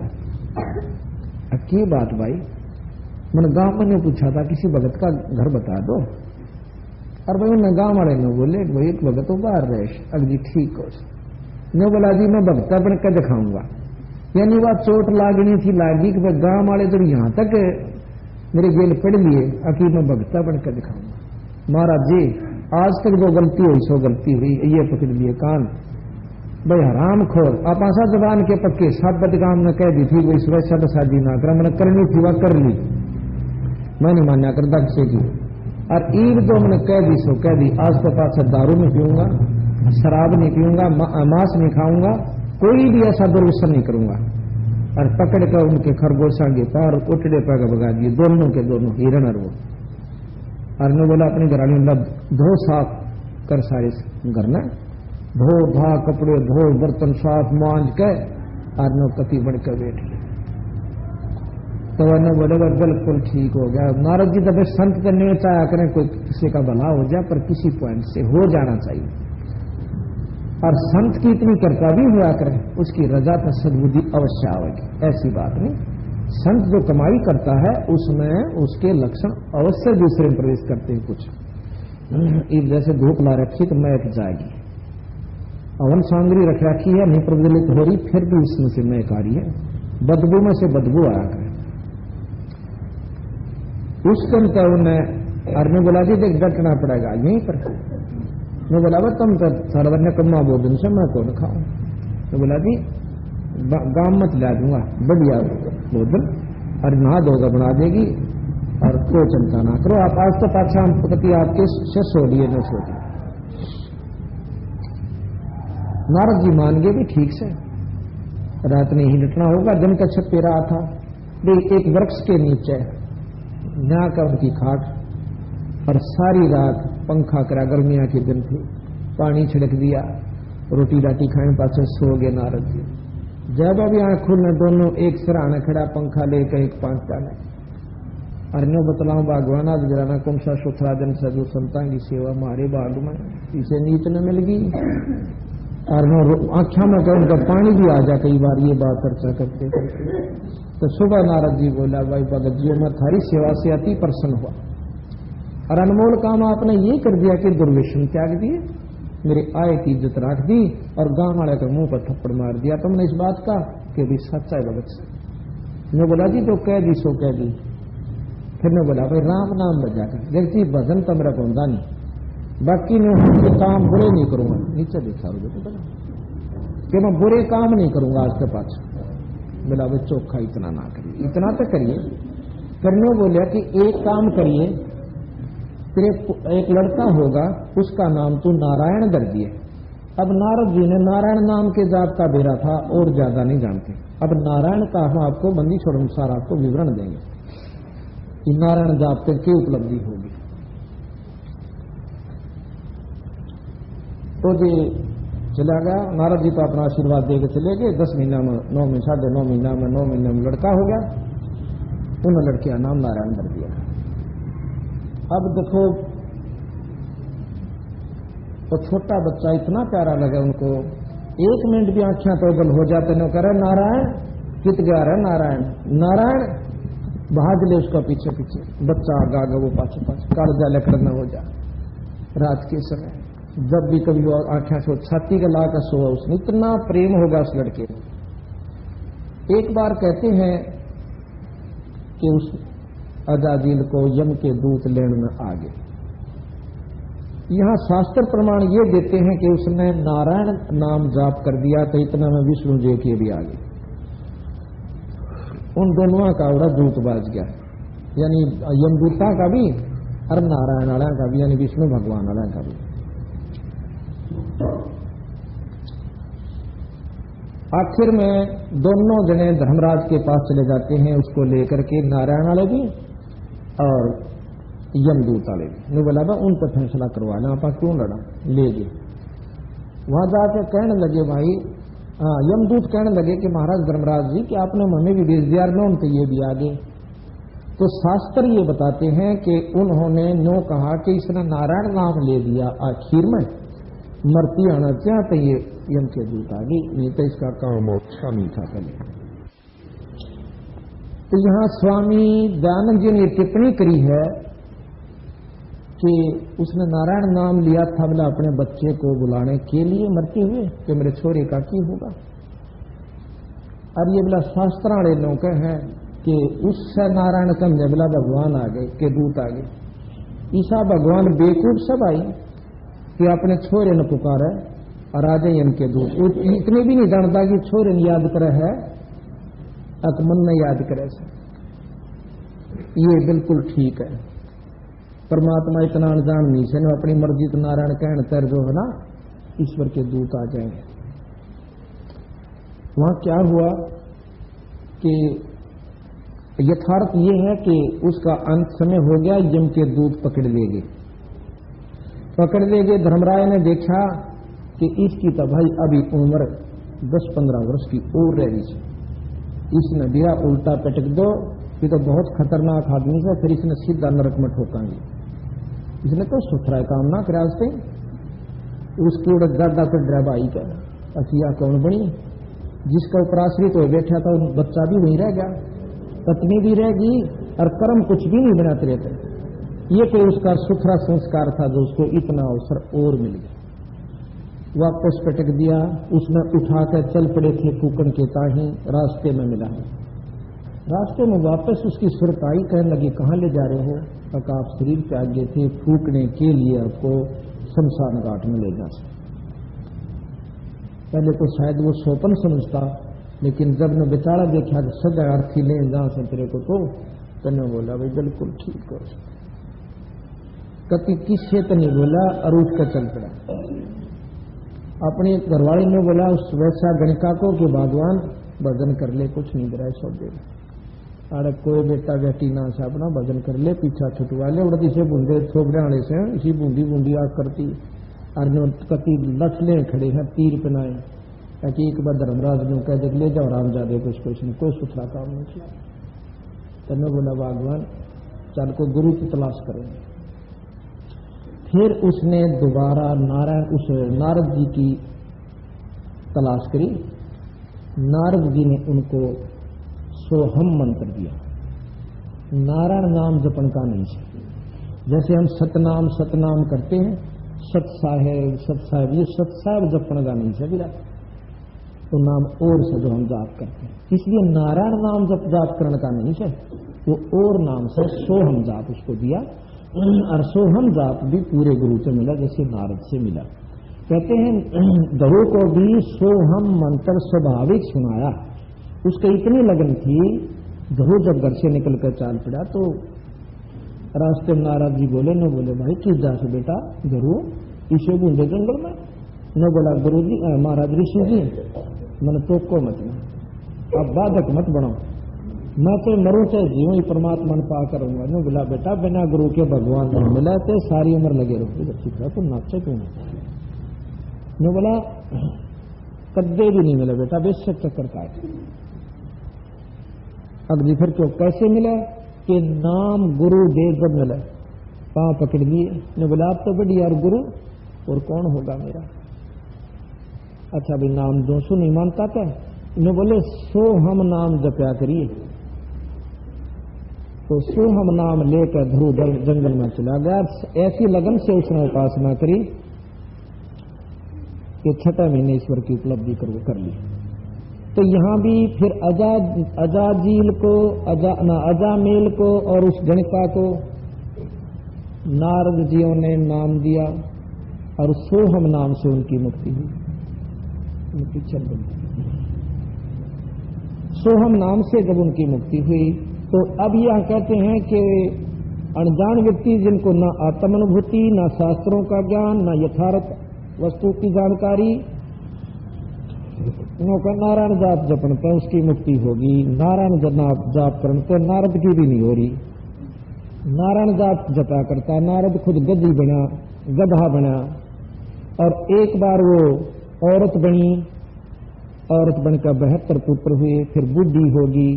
की बात भाई, मैंने गांव में ने पूछा था किसी भगत का घर बता दो, और भाई उन्हें गांव वाले ने बोले भाई एक भगत तो बाहर रहे, अब जी ठीक हो। ने बोला जी मैं भगता बन कर दिखाऊंगा, यानी वह चोट लागनी थी लागी कि भाई गांव वाले तो यहां तक मेरे जेल पड़ लिए, अकी मैं भगता बन कर दिखाऊंगा। महाराज जी आज तक जो गलती हुई सो गलती हुई, ये पकड़ लिए कान, भाई हराम खोर, आप आशा जबान के पक्के सब बदगाम ने कह दी थी वो इस वैसा तो शादी ना कर, मैंने करनी थी वह कर ली, मैं नहीं मान्या कर दक्षे की, और ईद जो मैंने कह दी सो कह दी, आज के पास दारू नहीं पीऊंगा, शराब नहीं पीऊंगा, मांस नहीं खाऊंगा, कोई भी ऐसा दुर्व्यसन नहीं करूंगा। और पकड़ कर उनके खरगोशा के पार उठड़े पैगा भगा दिए, दोनों के दोनों, हिरण और वो। और ने बोला अपनी घरानी मतलब धो साफ कर सारे घर में, धो धा कपड़े धो बर्तन साफ मांझ के, और नो पति बढ़कर बैठ गए। तो वह बोले बिल्कुल ठीक हो गया। नारद जी तो संत तो नहीं चाहा करें कोई किसी का भला हो जाए, पर किसी पॉइंट से हो जाना चाहिए, और संत की इतनी कृपा भी हुआ करे, उसकी रजा पर सद्बुद्धि अवश्य आएगी, ऐसी बात नहीं। संत जो कमाई करता है उसमें उसके लक्षण अवश्य दूसरे में प्रवेश करते हैं। कुछ एक जैसे धूप ला रखी तो महक जाएगी, अवन सामग्री रख रखी है नहीं प्रज्वलित हो रही, फिर भी इसमें से महक आ रही है, बदबू में से बदबू आया करे। उस दिन क्या उन्हें अरने बोला जी देख डटना पड़ेगा यहीं पर। मैं बोला तुम तो सर्वज्ञ कम्मा भोजन से मैं कौन खाऊं। तो बोला जी गांव मत ला दूंगा बढ़िया भोजन, और नहा धोगा बना देगी, और कोई चिंता ना करो, आप आज तो पाछा हम पति आपके से सोलिए न सोलिए। नारद जी मान गए भी ठीक से, रात में ही लटना होगा। दिन का छत पे रहा था, एक वृक्ष के नीचे यहाँ का उनकी खाट, और सारी रात पंखा करा, गर्मियां के दिन थे, पानी छिड़क दिया, रोटी राटी खाने पास सो गए नारद जी। जब अभी आंख खुलने दोनों एक सिराने खड़ा, पंखा लेकर एक 5 डाले, अरण्यो बतलाऊं भगवान आज जराना कौन सा सुथरा दिन सजो संतान की सेवा मारे बाग में इसे नीच न मिल गई। और आख्या में कह उनका पानी भी आ जा, कई बार ये बात चर्चा करते करते। तो सुबह नारद जी बोला, भाई भगत जी मैं थारी सेवा से अति प्रसन्न हुआ, और अनमोल काम आपने ये कर दिया कि दुर्व्यसन त्याग दिए, मेरे आय की इज्जत रख दी, और गांव वाले के मुंह पर थप्पड़ मार दिया तुमने इस बात का कि भी सच्चा है भगत से। मैं बोला जी तो कह दी सो कह दी। फिर मैं बोला भाई राम नाम बजा कर देखती भजन तो मेरा होता नहीं, बाकी मैं काम बुरे नहीं करूंगा। नीचे देखा कि मैं बुरे काम नहीं करूंगा आज के पास। बोला भाई चोखा इतना ना करिए, इतना तो करिए। करने बोलिया कि एक काम करिए, तेरे एक लड़का होगा उसका नाम तू नारायण कर दिए। अब नारद जी ने नारायण नाम के जाप का बेरा था और ज्यादा नहीं जानते। अब नारायण का हम आपको बंदी छोड़ अनुसार आपको विवरण देंगे कि नारायण जाप के क्या उपलब्धि होगी। तो जी चला गया नारद जी तो अपना आशीर्वाद देकर चले गए। 10 महीना में 9 में 9.5 महीना में 9 महीने में लड़का हो गया। उन लड़के का नाम नारायण कर दिया। अब देखो तो छोटा बच्चा इतना प्यारा लगा उनको, 1 मिनट भी आंखें टोगल हो जाते न करे नारायण कित गया रहे नारायण नारायण, भाग ले उसका पीछे पीछे। बच्चा आगा आगा वो पाछे पाछे, कालजा लकड़ न हो जा। रात के समय जब भी कभी वो आंखें सो छाती का ला कर सोआ, उसने इतना प्रेम होगा उस लड़के। एक बार कहते हैं कि उस अजाजील को यम के दूत लेने में आ गए। यहां शास्त्र प्रमाण ये देते हैं कि उसने नारायण नाम जाप कर दिया तो इतना में विष्णु जी के भी आ गए। उन दोनों का उड़ा दूत बाज गया, यानी यमदूता का भी और नारायण वाला का भी, यानी विष्णु भगवान वाला का भी। आखिर में दोनों जने धर्मराज के पास चले जाते हैं, उसको लेकर के नारायण वाले भी और यमदूत वाले भी। ने बोला उन पर फैसला करवाना, आप क्यों लड़ा, ले गए। वहां जाकर कहने लगे भाई, यमदूत कहने लगे कि महाराज धर्मराज जी कि आपने हमें भी भेज दिया न, तो ये भी आ गए। तो शास्त्र ये बताते हैं कि उन्होंने नो कहा कि इसने नारायण नाम ले दिया, आखिर में मरती आना चाहते ये यम के दूत आ गई, नहीं तो इसका काम अच्छा नहीं था पहले। तो यहां स्वामी दयानंद जी ने टिप्पणी करी है कि उसने नारायण नाम लिया था बोला अपने बच्चे को बुलाने के लिए मरते हुए कि मेरे छोरे का की होगा। और ये बोला शास्त्र वाले लोग हैं कि उससे नारायण समझे बोला भगवान आ गए के दूत आ गए। ईसा भगवान बेकूफ सब आई कि अपने छोरे ने पुकारा और आ जाए इनके दूत। इतने भी नहीं जानता कि छोरे ने याद करे है मन ने याद करे से। ये बिल्कुल ठीक है, परमात्मा इतना अनजान नहीं से अपनी मर्जी तो नारायण कहने तर जो है ना ईश्वर के दूत आ जाएंगे। वहां क्या हुआ कि यथार्थ ये है कि उसका अंत समय हो गया, यम के दूत पकड़ ले गए। धर्मराय ने देखा कि इसकी तो भाई अभी उम्र 10-15 वर्ष की और रह रही है, इसने दिया उल्टा पटक दो, ये तो बहुत खतरनाक आदमी है, फिर इसने सीधा नरक में ठोकांगे। इसने तो सुथरा काम ना करा, उसकी उड़द दादा को ड्राइवाई का असिया कौन बनी, जिसका उपराश्रित हो बैठा था बच्चा भी वहीं रह गया, पत्नी भी रह गई और कर्म कुछ भी नहीं बनाते रहते। ये कोई उसका सुथरा संस्कार था जो उसको इतना अवसर और मिल गया। वापस पटक दिया, उसमें उठाकर चल पड़े थे फूकन के ताही, रास्ते में मिला। रास्ते में वापस उसकी सुरत आई, कहने लगी कहाँ ले जा रहे हो? कहा आप शरीर त्याग गए थे, फूकने के लिए आपको शमशान घाट में ले जा सकते। पहले तो शायद वो सोपन समझता, लेकिन जब ने बेचारा देखा कि सजा अर्थी ले जहां से तेरे को तो तने बोला भाई बिल्कुल ठीक हो। कति किससे तो नहीं बोला और उठ कर चल पड़ा। अपने घरवाली ने बोला उस वैसा गणिका को कि भगवान भजन कर ले, कुछ नहीं गिरा सौ दे। अरे कोई बेटा बेटी ना से अपना भजन कर ले, पीछा छुटवा ले। उड़ती से बूंदे छोकरे वाले से इसी बूंदी बूंदी आग करती। और कति लठले खड़े हैं तीर पनाए, ताकि एक बार धर्मराज ने कह देख ले जाओ राम जादे कुछ नहीं, कोई सुथरा काम नहीं किया। तब मैं बोला भगवान चल को गुरु की तलाश करेंगे। फिर उसने दोबारा उस नारद जी की तलाश करी। नारद जी ने उनको सोहम मंत्र दिया। नारायण नाम जपन का नहीं है। जैसे हम सतनाम करते हैं, सत साहेब ये सत साहेब जपन का नहीं है बिरा, तो नाम और से जो हम जाप करते हैं, इसलिए नारायण नाम जाप करने का नहीं है, वो और नाम से सोहम जाप उसको दिया। और सोहम जाप भी पूरे गुरु से मिला, जैसे नारद से मिला। कहते हैं गरु को भी सोहम मंत्र स्वाभाविक सुनाया। उसको इतनी लगन थी, गरु जब घर से निकल कर चाल पड़ा तो रास्ते में नारद जी बोले भाई किस जा से बेटा गरु इसे बूंदे जंगल में। न बोला गुरु जी महाराज ऋषि जी मैंने तो को मत ना, अब बाधक मत बनाओ, मैं तो मरूं चाहे जीवन ही परमात्मा ने पा करूंगा। न बोला बेटा बिना गुरु के भगवान नहीं मिला तो सारी उम्र लगे रहो। ठीक है तो नाचे क्यों? न बोला कद्दे भी नहीं मिला बेटा, बेशक चक्कर काट। अगली फिर क्यों कैसे मिला कि नाम गुरु दे जब मिला, पांव पकड़ लिए। ने बोला आप तो बढ़िया और गुरु और कौन होगा मेरा? अच्छा भाई नाम दो सो नहीं मानता क्या? ने बोले सो हम नाम जपया करिए। तो सो हम नाम लेकर ध्रुव जंगल में चला गया। ऐसी लगन से उसने उपासना करी कि 6 महीने ईश्वर की उपलब्धि कर ली। तो यहां भी फिर अजाजील को अजामेल को और उस गणिका को नारद जियों ने नाम दिया और सोहम नाम से उनकी मुक्ति हुई। सोहम नाम से जब उनकी मुक्ति हुई तो अब यह कहते हैं कि अनजान व्यक्ति जिनको न आत्मानुभूति, न शास्त्रों का ज्ञान, न यथार्थ वस्तु की जानकारी, का नारायण जाप जपन पे उसकी मुक्ति होगी। नारायण जाप करने पे नारद की भी नहीं हो रही। नारायण जाप जपा करता नारद खुद गधा बना और एक बार वो औरत बनकर 72 पुत्र हुए। फिर बुद्धि होगी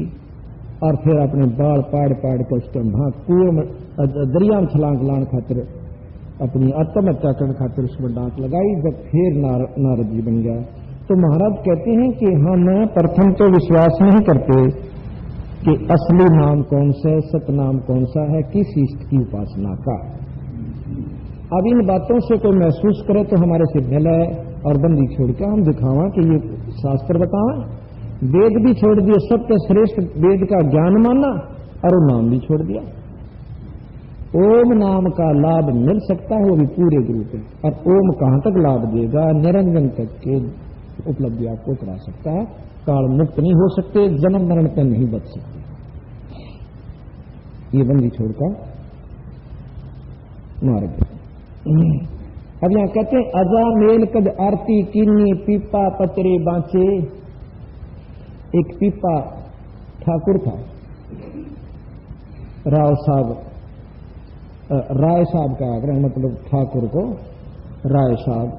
और फिर अपने बाल पाड़ के उसके कुएं में दरिया में छलांग लाने खातिर अपनी आत्महत्या करने खातिर उसमें डांट लगाई। जब फिर नारद जी बन गया तो महाराज कहते हैं कि हम प्रथम तो विश्वास नहीं करते कि असली नाम कौन सा है, सतनाम कौन सा है, किस इष्ट की उपासना का। अब इन बातों से कोई महसूस करे तो हमारे से मिले और बंदी छोड़ के हम दिखावा कि ये शास्त्र बतावा। वेद भी छोड़ दिए, सबके श्रेष्ठ वेद का ज्ञान माना और नाम भी छोड़ दिया। ओम नाम का लाभ मिल सकता है वो भी पूरे गुरु पे। और ओम कहां तक लाभ देगा? निरंजन तक के उपलब्धि आपको करा सकता है। काल मुक्त नहीं हो सकते, जन्म मरण पे नहीं बच सकते। ये बंदी छोड़कर मार गया। अब यहां कहते हैं अजा मेल कद आरती कीनी पीपा पचरे बांचे। एक पीपा ठाकुर था, राय साहब का आग्रह, मतलब ठाकुर को राय साहब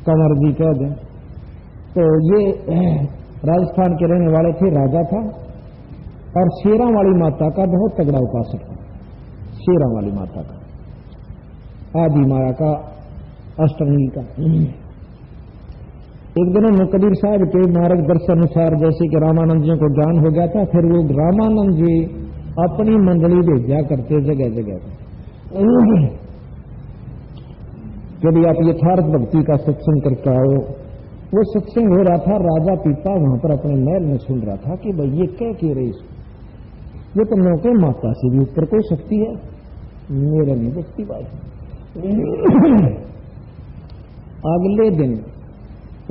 कंवर जी कह दें तो ये राजस्थान के रहने वाले थे। राजा था और शेरा वाली माता का बहुत तगड़ा उपासक था। शेरा वाली माता का, आदि माया का, अष्टमी का। एक दिन उन्होंने कबीर साहब के मार्गदर्शन अनुसार जैसे कि रामानंद जी को ज्ञान हो गया था, फिर वो रामानंद जी अपनी मंडली भेजा करते जगह जगह यदि आप यथार्थ भक्ति का सत्संग करके आओ। वो सत्संग हो रहा था, राजा पीपा वहां पर अपने महल में सुन रहा था कि भाई ये क्या कह रही, ये तो नौके माता से भी ऊपर कोई शक्ति है, मेरा नहीं देखती बात। अगले दिन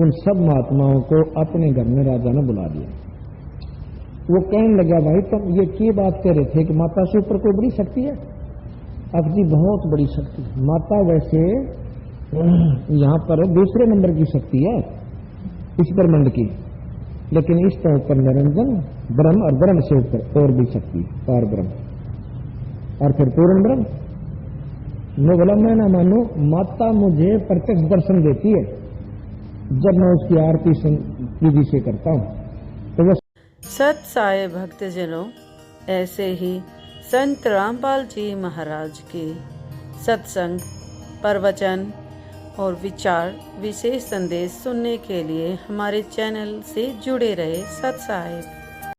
उन सब महात्माओं को अपने घर में राजा ने बुला दिया। वो कहने लगा, भाई तुम ये की बात कह रहे थे कि माता से ऊपर कोई बड़ी शक्ति है? अब जी बहुत बड़ी शक्ति। माता वैसे यहाँ पर दूसरे नंबर की शक्ति है इस ब्रह्मांड की, लेकिन इस तो ऊपर निरंजन ब्रह्म और ब्रह्म से ऊपर और भी शक्ति पार ब्रह्म और फिर पूर्ण ब्रह्म। मैं बोला मैं ना मानू, माता मुझे प्रत्यक्ष दर्शन देती है जब मैं उसकी आरती विधि से करता हूँ। तो वो सत साई भक्तजनों, ऐसे ही संत रामपाल जी महाराज के सत्संग, प्रवचन और विचार, विशेष संदेश सुनने के लिए हमारे चैनल से जुड़े रहे। सत साहिब।